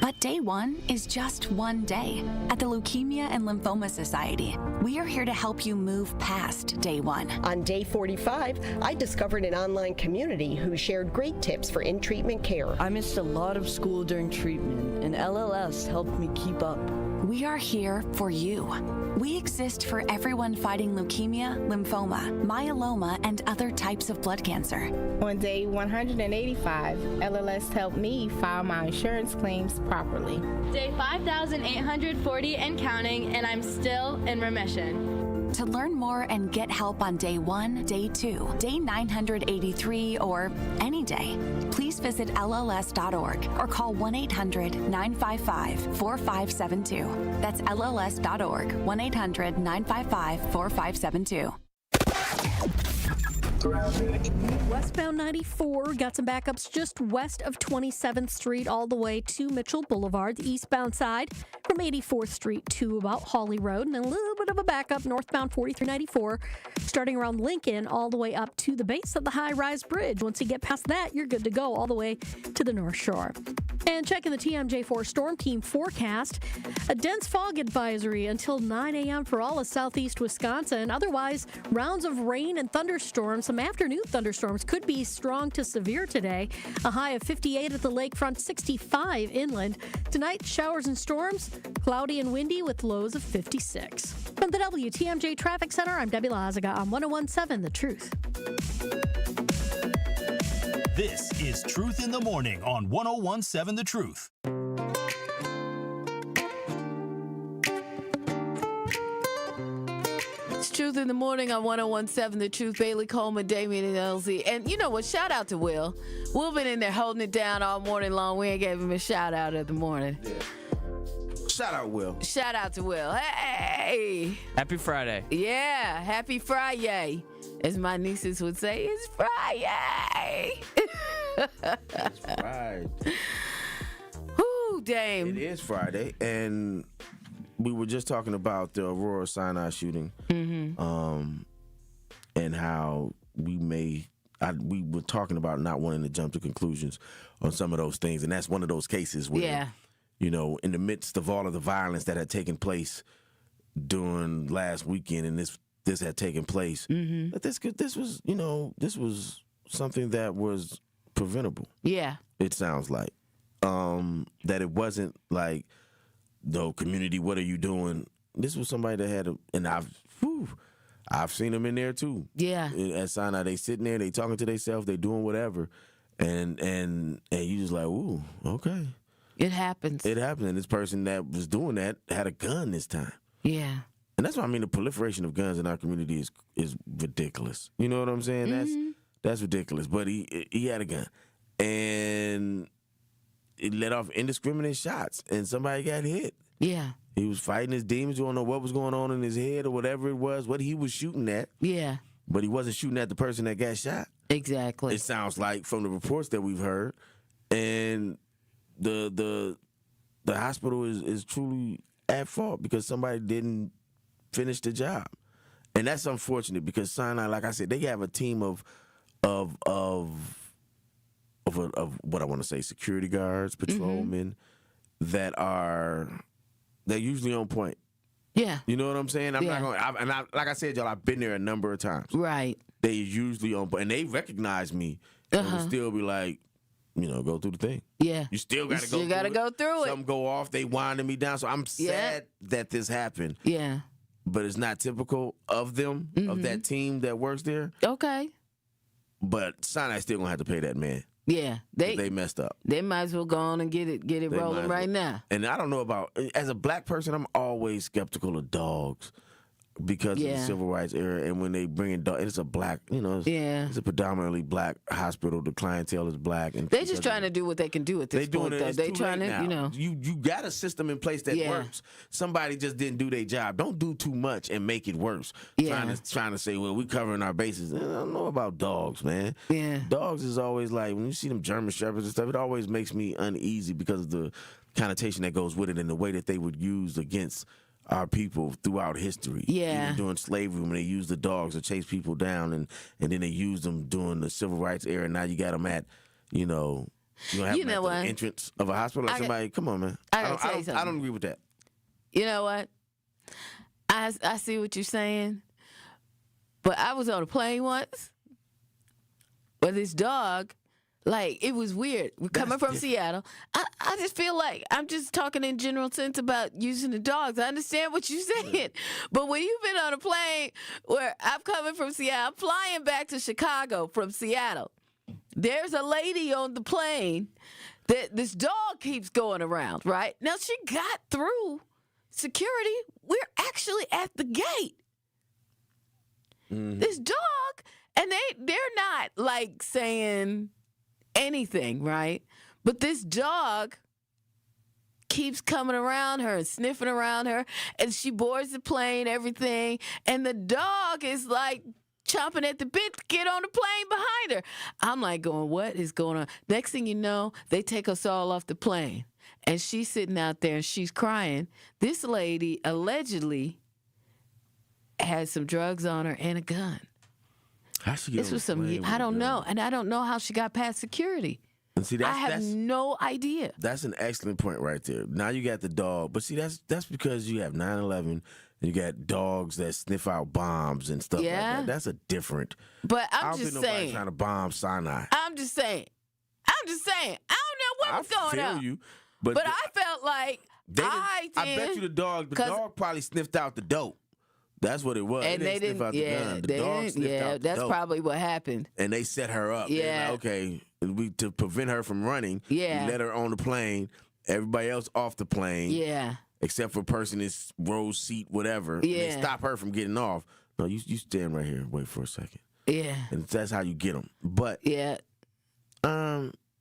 But day 1 is just one day. At the Leukemia and Lymphoma Society, we are here to help you move past day 1. On day 45, I discovered an online community who shared great tips for in-treatment care. I missed a lot of school during treatment, and LLS helped me keep up. We are here for you. We exist for everyone fighting leukemia, lymphoma, myeloma, and other types of blood cancer. On day 185, LLS helped me file my insurance claims properly. Day 5,840 and counting, and I'm still in remission. To learn more and get help on day 1, day 2, day 983, or any day, please visit LLS.org or call 1-800-955-4572. That's LLS.org, 1-800-955-4572. Westbound 94 got some backups just west of 27th Street all the way to Mitchell Boulevard, the eastbound side from 84th Street to about Hawley Road, and a little bit of a backup northbound 4394 starting around Lincoln all the way up to the base of the high-rise bridge. Once you get past that, you're good to go all the way to the North Shore. And checking the TMJ4 Storm Team forecast, a dense fog advisory until 9 a.m. for all of southeast Wisconsin. Otherwise, rounds of rain and thunderstorms. Some afternoon thunderstorms could be strong to severe today. A high of 58 at the lakefront, 65 inland. Tonight, showers and storms, cloudy and windy with lows of 56. From the WTMJ Traffic Center, I'm Debbie Lazaga on 101.7 The Truth. This is Truth in the Morning on 101.7 The Truth. It's Truth Truth in the Morning on 101.7 The Truth. Bailey Coleman, Damien, and LZ. And you know what? Shout out to Will. Will been in there holding it down all morning long. We ain't gave him a shout out of the morning. Yeah. Shout out, Will. Shout out to Will. Hey. Happy Friday. Yeah. Happy Friday. As my nieces would say, it's Friday. It's Friday. Whoo, Dame. It is Friday. And we were just talking about the Aurora Sinai shooting. And how we were talking about not wanting to jump to conclusions on some of those things. And that's one of those cases where, you know, in the midst of all of the violence that had taken place during last weekend, and this had taken place, that this was something that was preventable. Yeah. It sounds like. That it wasn't like, no, community, what are you doing? This was somebody that had I've seen them in there too. Yeah. At Sinai, they sitting there, they talking to themselves, they doing whatever. And you just like, ooh, okay. It happens. It happens. And this person that was doing that had a gun this time. Yeah. And that's why I mean the proliferation of guns in our community is ridiculous. You know what I'm saying? That's ridiculous. But he had a gun. And it let off indiscriminate shots and somebody got hit. Yeah. He was fighting his demons. You don't know what was going on in his head or whatever it was, what he was shooting at. Yeah. But he wasn't shooting at the person that got shot. Exactly. It sounds like from the reports that we've heard. And the hospital is truly at fault because somebody didn't finish the job. And that's unfortunate because Sinai, like I said, they have a team of what I want to say, security guards, patrolmen they're usually on point. Yeah. You know what I'm saying? I'm not going like I said, y'all, I've been there a number of times. Right. They usually on point. And they recognize me and will still be like, you know, go through the thing. Yeah. You still got to go through it. Some go off, they winding me down. So I'm sad that this happened. Yeah. But it's not typical of them, of that team that works there. Okay. But Sinai still going to have to pay that man. Yeah, they messed up. They might as well go on and get it rolling right now. And I don't know about, as a black person, I'm always skeptical of dogs because of the civil rights era. And when they bring in dogs, it's a black, you know, it's a predominantly black hospital. The clientele is black, and they're just trying to do what they can do at this point. They trying to, you know, you got a system in place that works. Somebody just didn't do their job. Don't do too much and make it worse. Yeah. Trying to say, well, we covering our bases. I don't know about dogs, man. Yeah, dogs is always like when you see them German shepherds and stuff. It always makes me uneasy because of the connotation that goes with it and the way that they would use against our people throughout history. Yeah. Even during slavery, when they used the dogs to chase people down, and then they used them during the civil rights era. Now you got them at, you know, you don't have them at the entrance of a hospital. Like somebody, come on, man. I don't agree with that. You know what? I see what you're saying, but I was on a plane once, but this dog, like, it was weird. We're coming from Seattle. I just feel like I'm just talking in general sense about using the dogs. I understand what you're saying. But when you've been on a plane where I'm coming from Seattle, I'm flying back to Chicago from Seattle. There's a lady on the plane that this dog keeps going around, right? Now, she got through security. We're actually at the gate. This dog, and they're not, like, saying anything, right? But this dog keeps coming around her and sniffing around her, and she boards the plane, everything, and the dog is like chomping at the bit to get on the plane behind her. I'm like going, what is going on? Next thing you know, they take us all off the plane, and she's sitting out there and she's crying. This lady allegedly had some drugs on her and a gun. How she get I don't know, and I don't know how she got past security. And see, I have no idea. That's an excellent point right there. Now you got the dog, but see, that's because you have 9/11 and you got dogs that sniff out bombs and stuff like that. That's a different. But I don't think nobody's trying to bomb Sinai. I'm just saying. I don't know what was going on. I feel you, but I felt like I bet you the dog probably sniffed out the dope. That's what it was. And they didn't sniff out the gun. The dog sniffed out the dope. Probably what happened. And they set her up. Yeah. Like, okay, to prevent her from running, we let her on the plane, everybody else off the plane. Yeah. Except for a person in row seat, whatever. Yeah. They stop her from getting off. No, you stand right here and wait for a second. Yeah. And that's how you get them. But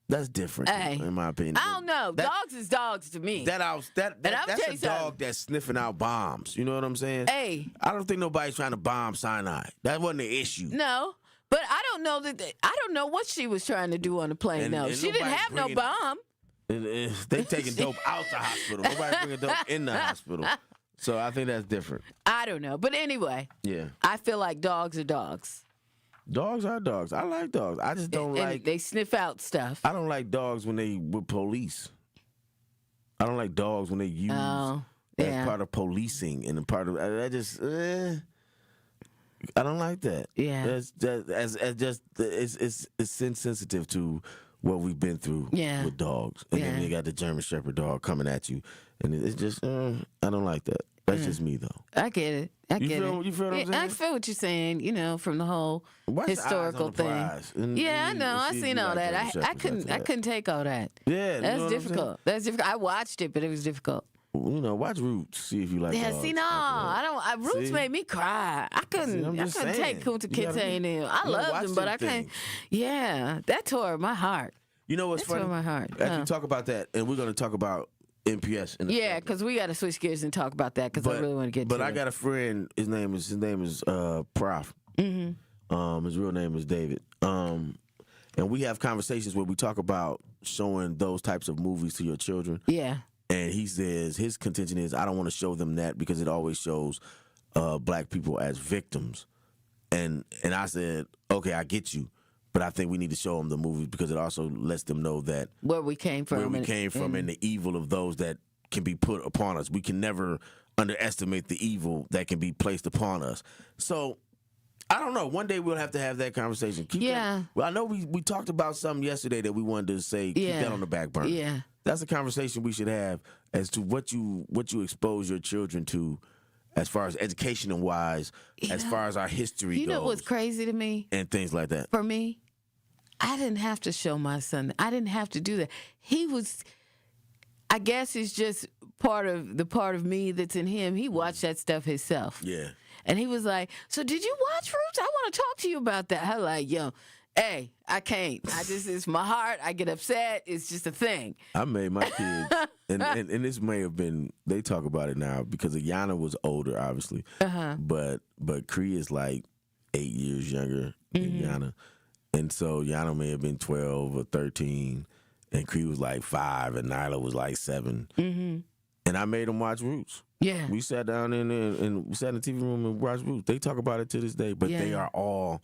that's different, in my opinion. I don't know. Dogs is dogs to me. That's a dog that's sniffing out bombs. You know what I'm saying? Hey. I don't think nobody's trying to bomb Sinai. That wasn't the issue. No. But I don't know I don't know what she was trying to do on the plane. She didn't have no bomb. They taking dope out the hospital. Nobody bringing dope in the hospital. So I think that's different. I don't know. But anyway. Yeah. I feel like dogs are dogs. Dogs are dogs. I like dogs. I just don't like... They sniff out stuff. I don't like dogs when they with police. I don't like dogs when they use as part of policing and a part of... I just... I don't like that. Yeah. It's sensitive to what we've been through with dogs. And then you got the German Shepherd dog coming at you. And it's just... I don't like that. That's just me, though. I get it. You feel what I'm saying? I feel what you're saying, from the whole historical thing. I know. I seen all that. I couldn't take all that. Yeah. That's difficult. That's difficult. I watched it, but it was difficult. Watch Roots. See if you like dogs. See, no. I don't. Roots made me cry. I couldn't take Kunta Kinte and them. I loved them, but I can't. Yeah. That tore my heart. You know what's funny? Tore my heart. After you talk about that, and we're going to talk about NPS. Because we got to switch gears and talk about that because I really want to get to it. But I got a friend. His name is Prof. Mm-hmm. His real name is David. And we have conversations where we talk about showing those types of movies to your children. Yeah. And he says his contention is I don't want to show them that because it always shows black people as victims. And I said, okay, I get you. But I think we need to show them the movies because it also lets them know that where we came from and the evil of those that can be put upon us. We can never underestimate the evil that can be placed upon us. So I don't know. One day we'll have to have that conversation. Well, I know we talked about something yesterday that we wanted to say. Keep that on the back burner. Yeah. That's a conversation we should have as to what you expose your children to as far as educational wise, as far as our history goes. You know what's crazy to me? And things like that. For me, I didn't have to show my son. I didn't have to do that. He was, I guess it's just part of me that's in him. He watched that stuff himself. Yeah. And he was like, so did you watch Roots? I want to talk to you about that. I was like, hey, I can't. It's my heart. I get upset. It's just a thing. I made my kids, and this may have been, they talk about it now because Yana was older, obviously. But Kree is like 8 years younger than Yana. And so Yana may have been 12 or 13, and Kree was like 5, and Nyla was like 7. Mm-hmm. And I made them watch Roots. Yeah. We sat down in there, and we sat in the TV room and watched Roots. They talk about it to this day, but they are all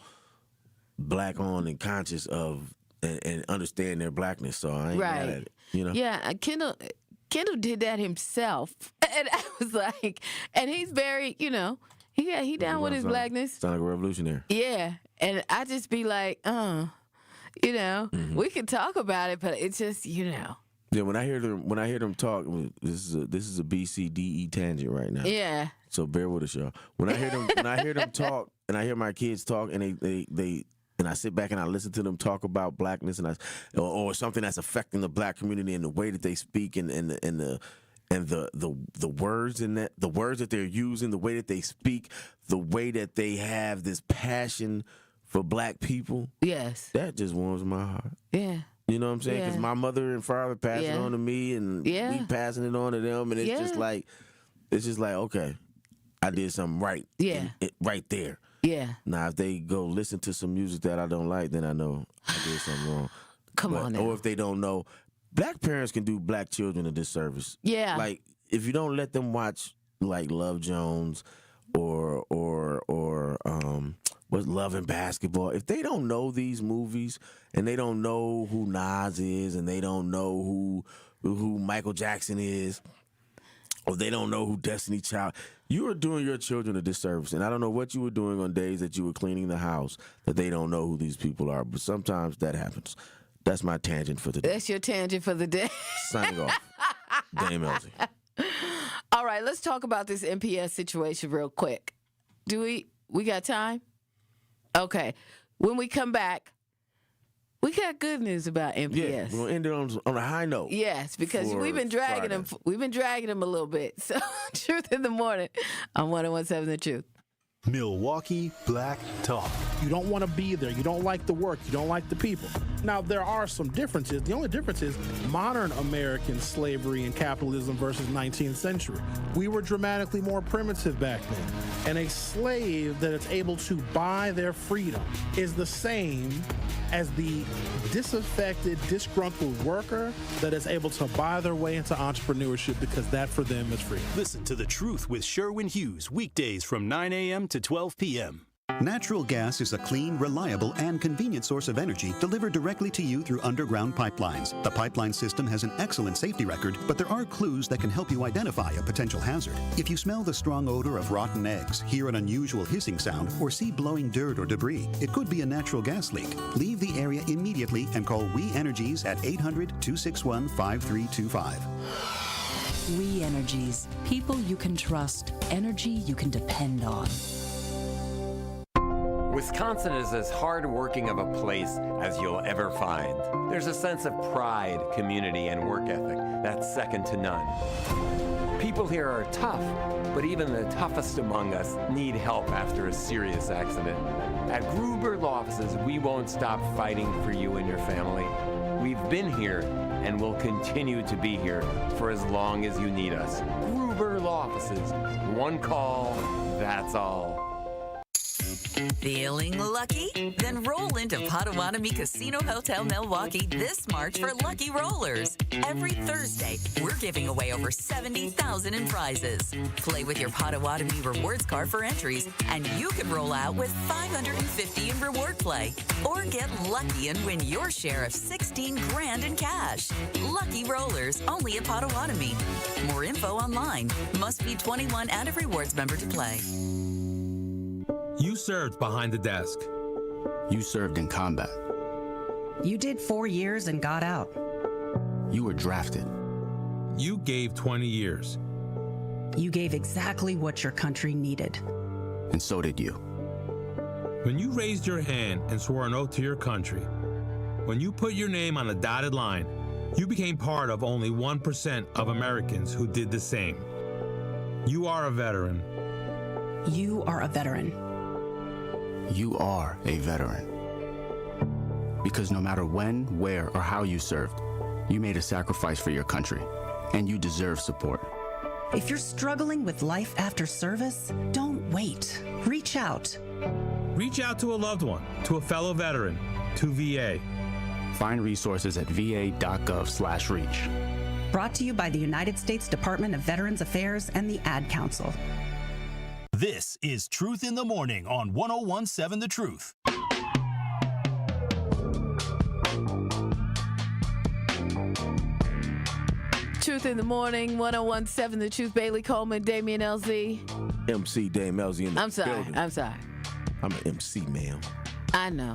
black on and conscious of and understand their blackness. So I ain't mad at it. Yeah, Kendall did that himself. And I was like, and he's very, he down with his blackness. Sound like a revolutionary. Yeah. And I just be like, we can talk about it, but it's just, Yeah, when I hear them talk, this is a BCDE tangent right now. Yeah. So bear with us, y'all. When I hear them talk, and I hear my kids talk, and they and I sit back and I listen to them talk about blackness or something that's affecting the black community and the way that they speak and the words in that, the words that they're using, the way that they speak, the way that they have this passion for black people. Yes. That just warms my heart. Yeah. You know what I'm saying? Because my mother and father passed it on to me, and me passing it on to them, and it's just like, okay, I did something right. Yeah. Right there. Yeah. Now, if they go listen to some music that I don't like, then I know I did something wrong. Come on now. Or if they don't know, black parents can do black children a disservice. Yeah. Like, if you don't let them watch, like, Love Jones or what's Love and Basketball, if they don't know these movies and they don't know who Nas is and they don't know who Michael Jackson is, or they don't know who Destiny Child, you are doing your children a disservice. And I don't know what you were doing on days that you were cleaning the house that they don't know who these people are, but sometimes that happens. That's my tangent for today. That's your tangent for the day. Signing off. Dame Elsie. All right, let's talk about this NPS situation real quick. Do we got time? Okay. When we come back, we got good news about NPS. Yeah, we're gonna end it on a high note. Yes, because we've been dragging them. We've been dragging them a little bit. So, Truth in the Morning on 101.7 The Truth. Milwaukee Black Talk. You don't want to be there. You don't like the work. You don't like the people. Now, there are some differences. The only difference is modern American slavery and capitalism versus 19th century. We were dramatically more primitive back then. And a slave that is able to buy their freedom is the same as the disaffected, disgruntled worker that is able to buy their way into entrepreneurship because that for them is freedom. Listen to The Truth with Sherwin Hughes, weekdays from 9 a.m. to 12 p.m. Natural gas is a clean, reliable, and convenient source of energy delivered directly to you through underground pipelines. The pipeline system has an excellent safety record, but there are clues that can help you identify a potential hazard. If you smell the strong odor of rotten eggs, hear an unusual hissing sound, or see blowing dirt or debris, it could be a natural gas leak. Leave the area immediately and call We Energies at 800-261-5325. We Energies. People you can trust. Energy you can depend on. Wisconsin is as hard-working of a place as you'll ever find. There's a sense of pride, community, and work ethic that's second to none. People here are tough, but even the toughest among us need help after a serious accident. At Gruber Law Offices, we won't stop fighting for you and your family. We've been here and will continue to be here for as long as you need us. Gruber Law Offices. One call, that's all. Feeling lucky? Then roll into Potawatomi Casino Hotel Milwaukee this March for Lucky Rollers. Every Thursday, we're giving away over $70,000 in prizes. Play with your Potawatomi rewards card for entries, and you can roll out with $550 in reward play. Or get lucky and win your share of $16,000 in cash. Lucky Rollers, only at Potawatomi. More info online. Must be 21 and a rewards member to play. You served behind the desk. You served in combat. You did 4 years and got out. You were drafted. You gave 20 years. You gave exactly what your country needed. And so did you. When you raised your hand and swore an oath to your country, when you put your name on a dotted line, you became part of only 1% of Americans who did the same. You are a veteran. You are a veteran. You are a veteran. Because no matter when, where, or how you served, you made a sacrifice for your country, and you deserve support. If you're struggling with life after service, don't wait. Reach out. Reach out to a loved one, to a fellow veteran, to VA. Find resources at va.gov/reach. Brought to you by the United States Department of Veterans Affairs and the Ad Council. This is Truth in the Morning on 101.7 The Truth. Truth in the Morning, 101.7 The Truth. Bailey Coleman, Damian LZ. MC Dame LZ in the building. I'm sorry. I'm an MC, ma'am. I know.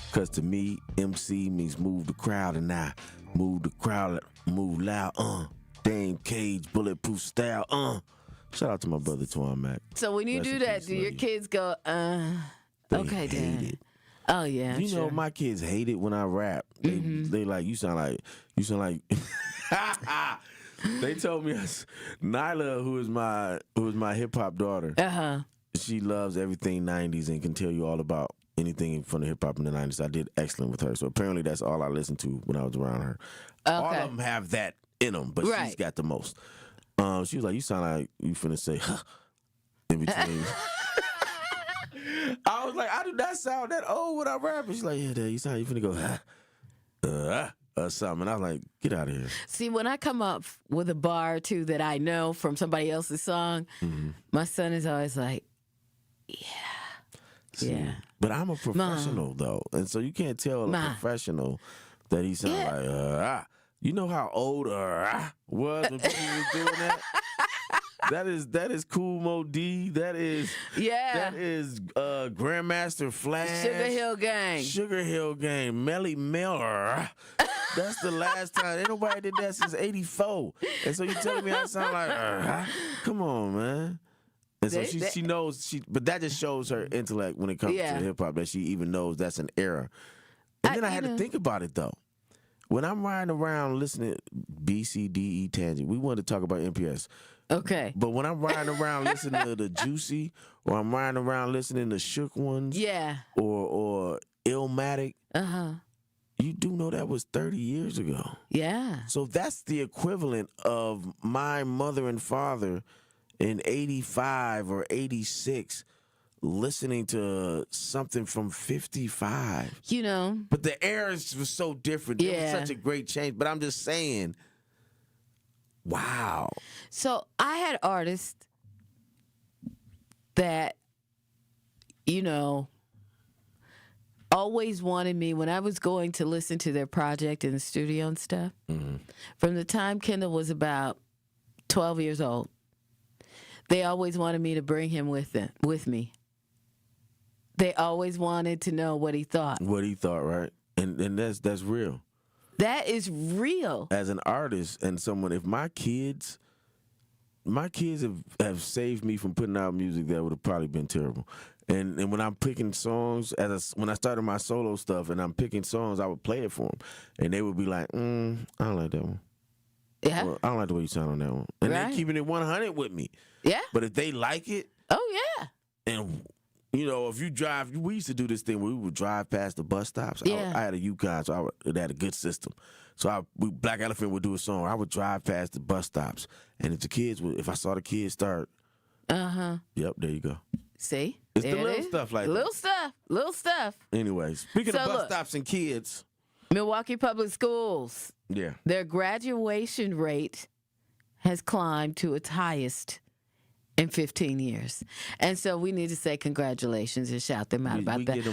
Because to me, MC means move the crowd, and I move the crowd, move loud, Dame Cage, bulletproof style, Shout out to my brother Twan Mac. So when you do that, do your kids go, okay, Dad? Oh yeah, you know my kids hate it when I rap. They like you sound like. They told me Nyla, who is my hip hop daughter. She loves everything 90s and can tell you all about anything from the hip hop in the 90s. I did excellent with her. So apparently that's all I listened to when I was around her. Okay. All of them have that in them, but she's got the most. She was like, you sound like you finna say, huh, in between. I was like, I do not sound that old when I rap. And she's like, yeah, Dad, you sound like you finna go, or something. And I was like, get out of here. See, when I come up with a bar or two that I know from somebody else's song, my son is always like, yeah. But I'm a professional, though. And so you can't tell a professional that he sounds like, You know how old was when people was doing that? That is Cool Mo D. That is Grandmaster Flash. Sugar Hill Gang. Melly Miller. That's the last time. Ain't nobody did that since '84. And so you telling me I sound like come on, man. And so she knows but that just shows her intellect when it comes to hip hop, that she even knows that's an era. And then I had to think about it though. When I'm riding around listening to B, C, D, E, Tangent, we wanted to talk about NPS. Okay. But when I'm riding around listening to the Juicy, or I'm riding around listening to Shook Ones, or Illmatic, you do know that was 30 years ago. Yeah. So that's the equivalent of my mother and father in 85 or 86 listening to something from 55. You know. But the eras was so different. It was such a great change. But I'm just saying, wow. So I had artists that, you know, always wanted me when I was going to listen to their project in the studio and stuff. From the time Kendall was about 12 years old, they always wanted me to bring him with me. They always wanted to know what he thought. What he thought, right? And that's real. That is real. As an artist and someone, if my kids have saved me from putting out music that would have probably been terrible. And when I'm picking songs, when I started my solo stuff and I'm picking songs, I would play it for them. And they would be like, I don't like that one. Yeah. Well, I don't like the way you sound on that one. And they're keeping it 100 with me. Yeah. But if they like it. Oh, yeah. And, you know, if you drive, we used to do this thing where we would drive past the bus stops. Yeah. I had a Yukon, so it had a good system. So Black Elephant would do a song. I would drive past the bus stops. And if I saw the kids start. Yep, there you go. See? It's the little stuff like that. Little stuff. Anyway, speaking of bus stops and kids. Milwaukee Public Schools. Yeah. Their graduation rate has climbed to its highest in 15 years. And so we need to say congratulations and shout them out about that. We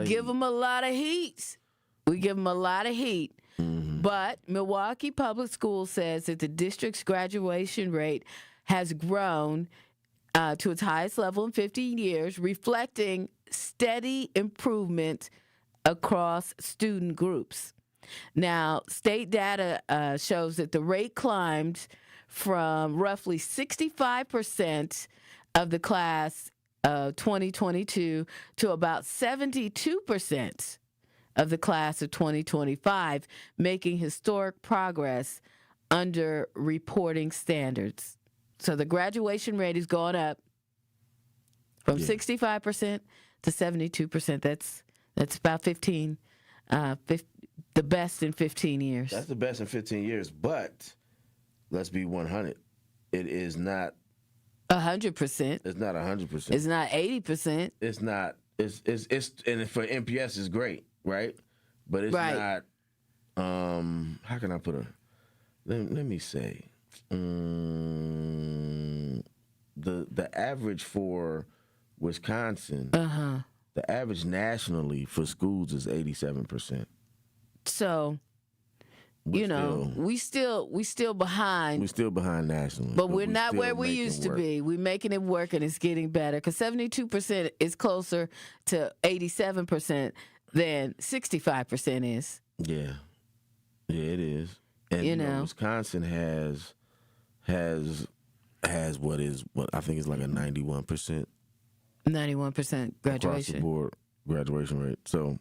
give them a lot of heat. We give them a lot of heat. But Milwaukee Public Schools says that the district's graduation rate has grown to its highest level in 15 years, reflecting steady improvement across student groups. Now, state data shows that the rate climbed from roughly 65% of the class of 2022 to about 72% of the class of 2025, making historic progress under reporting standards. So the graduation rate is going up from 65% to 72%. That's about 15, the best in 15 years. That's the best in 15 years. But let's be 100. It is not 100%. It's not 100%. It's not 80%. It's not. It's and for MPS is great, right? But it's not. How can I put it? Let me say. The average for Wisconsin, the average nationally for schools is 87%. So, we still behind. We're still behind nationally. But we're not where we used to be. We're making it work and it's getting better. Because 72% is closer to 87% than 65% is. Yeah. Yeah, it is. And Wisconsin has what I think is like a 91%. 91% graduation. Across the board graduation rate. So.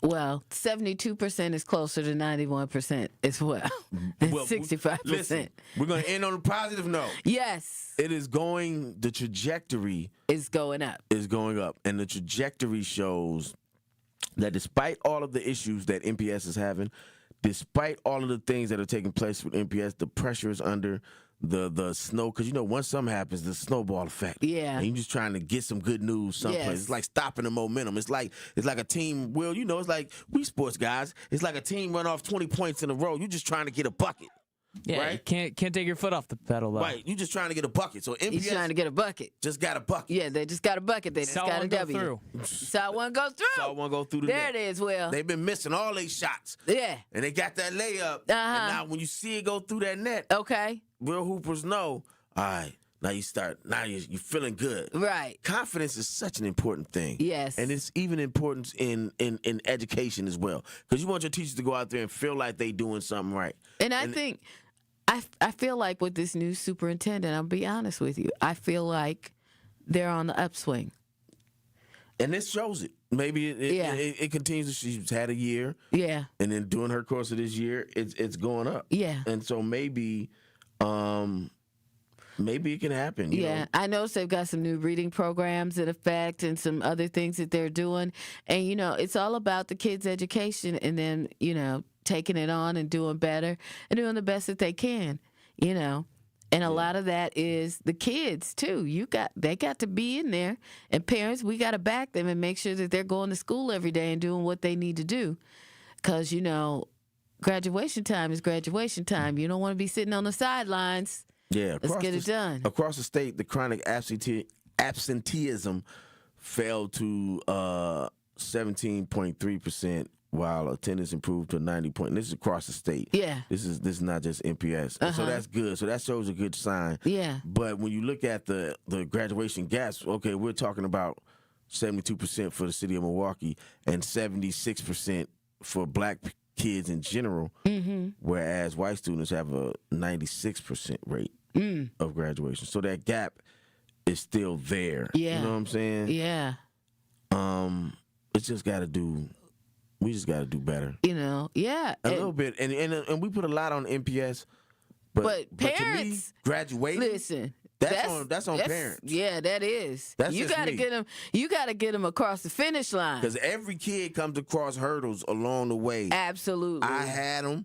Well, 72% is closer to 91% as well. And 65%. Listen, we're going to end on a positive note. Yes. The trajectory is going up. Is going up. And the trajectory shows that despite all of the issues that MPS is having, despite all of the things that are taking place with MPS, the pressure is under the snow. Because, once something happens, the snowball effect. Yeah. And you're just trying to get some good news someplace. Yes. It's like stopping the momentum. It's like a team. Well, it's like we sports guys. It's like a team run off 20 points in a row. You're just trying to get a bucket. Yeah, right? You can't take your foot off the pedal, though. Right, you're just trying to get a bucket. So MPS He's trying to get a bucket. Just got a bucket. Yeah, they just got a bucket. They just got a W. Through. Saw one go through. Saw one go through the there net. It is, Will. They've been missing all their shots. Yeah. And they got that layup. And now when you see it go through that net, okay, real hoopers know, all right, now you're feeling good. Right. Confidence is such an important thing. Yes. And it's even important in education as well. Because you want your teachers to go out there and feel like they doing something right. And I think... I feel like with this new superintendent, I'll be honest with you, I feel like they're on the upswing. And this shows it. Maybe it continues. She's had a year. Yeah. And then during her course of this year, it's going up. Yeah. And so maybe maybe it can happen. You know? I noticed they've got some new reading programs in effect and some other things that they're doing. And, it's all about the kids' education and then, taking it on and doing better and doing the best that they can, And a lot of that is the kids, too. They got to be in there. And parents, we got to back them and make sure that they're going to school every day and doing what they need to do. Because, graduation time is graduation time. You don't want to be sitting on the sidelines. Yeah, let's get it done. Across the state, the chronic absenteeism fell to 17.3%, while attendance improved to 90 point. This is across the state. Yeah, this is not just MPS. So that's good. So that shows a good sign. Yeah. But when you look at the graduation gaps, okay, we're talking about 72% for the city of Milwaukee and 76% for black kids in general, whereas white students have a 96% rate of graduation. So that gap is still there. Yeah. You know what I'm saying? Yeah. We just got to do better. Yeah. A little bit. And we put a lot on MPS, but parents, to me, graduating, listen, that's on parents. Yeah, that is. You got to get them. You got to get them across the finish line. Because every kid comes across hurdles along the way. Absolutely. I had them.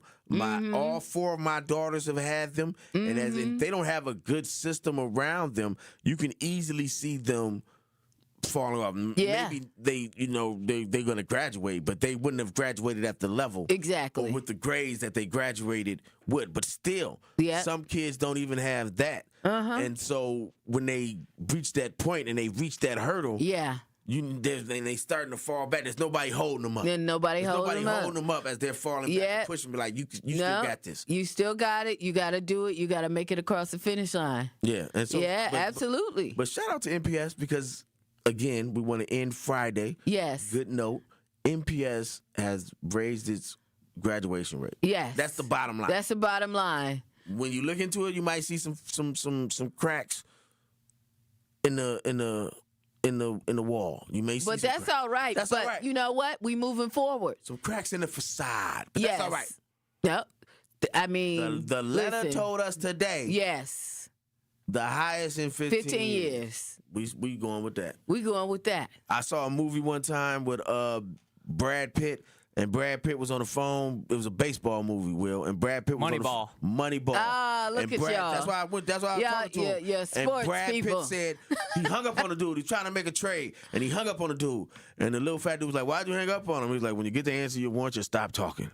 All 4 of my daughters have had them, and if they don't have a good system around them, you can easily see them falling off. Yeah. Maybe they're going to graduate, but they wouldn't have graduated at the level exactly or with the grades that they graduated with. But still, some kids don't even have that. And so when they reach that point and they reach that hurdle, they starting to fall back. There's nobody holding them up. Then nobody holding them up as they're falling back and pushing me like, you still got this. You still got it. You got to do it. You got to make it across the finish line. Yeah. And so, absolutely. But shout out to MPS because, again, we want to end Friday. Yes. Good note. MPS has raised its graduation rate. Yes. That's the bottom line. That's the bottom line. When you look into it, you might see some cracks in the wall. You may see but that's all right. That's all right. You know what? We moving forward. Some cracks in the facade. But that's all right. Yep. I mean, the letter told us today. Yes. The highest in 15 years. We going with that. We going with that. I saw a movie one time with Brad Pitt. And Brad Pitt was on the phone. It was a baseball movie, Will. And Brad Pitt was Moneyball. Moneyball. Ah, look and at Brad, y'all. That's why I went. That's why I was talking to him. Yeah, sports and Brad people. Pitt said he hung up on the dude. He's trying to make a trade, and he hung up on the dude. And the little fat dude was like, "Why'd you hang up on him?" He was like, "When you get the answer you want, just stop talking."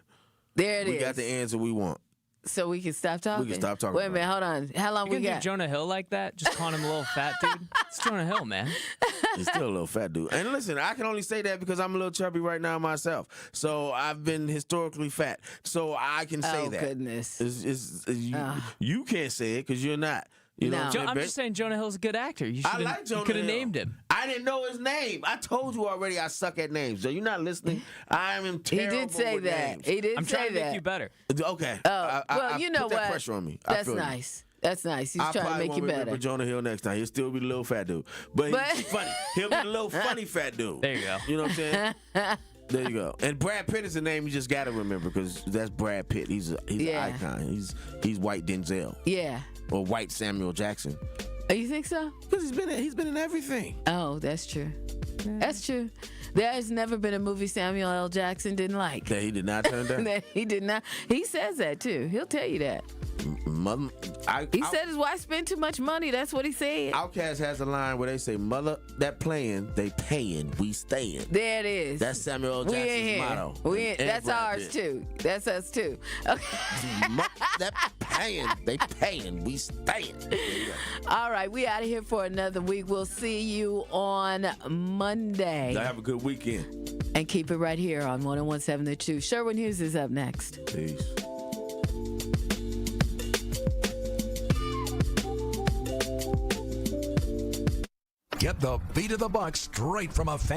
There it is. We got the answer we want. So we can stop talking? We can stop talking. Wait a minute, hold on. How long we got? Do Jonah Hill like that? Just calling him a little fat dude? It's Jonah Hill, man. He's still a little fat dude. And listen, I can only say that because I'm a little chubby right now myself. So I've been historically fat. So I can say that. Oh, goodness. You can't say it because you're not. You know what I'm just saying Jonah Hill's a good actor. I like Jonah Hill. You could have named him. I didn't know his name. I told you already I suck at names. So you're not listening. I am terrible. He did say with that. Names. He did I'm say trying to that. make you better. Okay. Well, you know put that what? pressure on me. That's nice. That's nice. He's trying to make you better. For Jonah Hill next time. He'll still be the little fat dude. But he's funny. He'll be the little funny fat dude. There you go. You know what I'm saying? There you go. And Brad Pitt is a name you just got to remember because that's Brad Pitt. He's an icon. He's white Denzel. Yeah. Or white Samuel Jackson. Oh, you think so? Because he's been in everything. Oh, that's true. Yeah. That's true. There's never been a movie Samuel L. Jackson didn't like. That he did not turn down? That he did not. He says that, too. He'll tell you that. He said his wife spent too much money. That's what he said. Outkast has a line where they say, "Mother that playing, they paying, we staying." There it is. That's Samuel L. Jackson's motto. That's ours, too. That's us, too. Okay. That paying, they paying, we staying. All right, we out of here for another week. We'll see you on Monday. Y'all have a good weekend. And keep it right here on 101.7 The Truth. Sherwin Hughes is up next. Peace. Get the beat of the buck straight from a fan.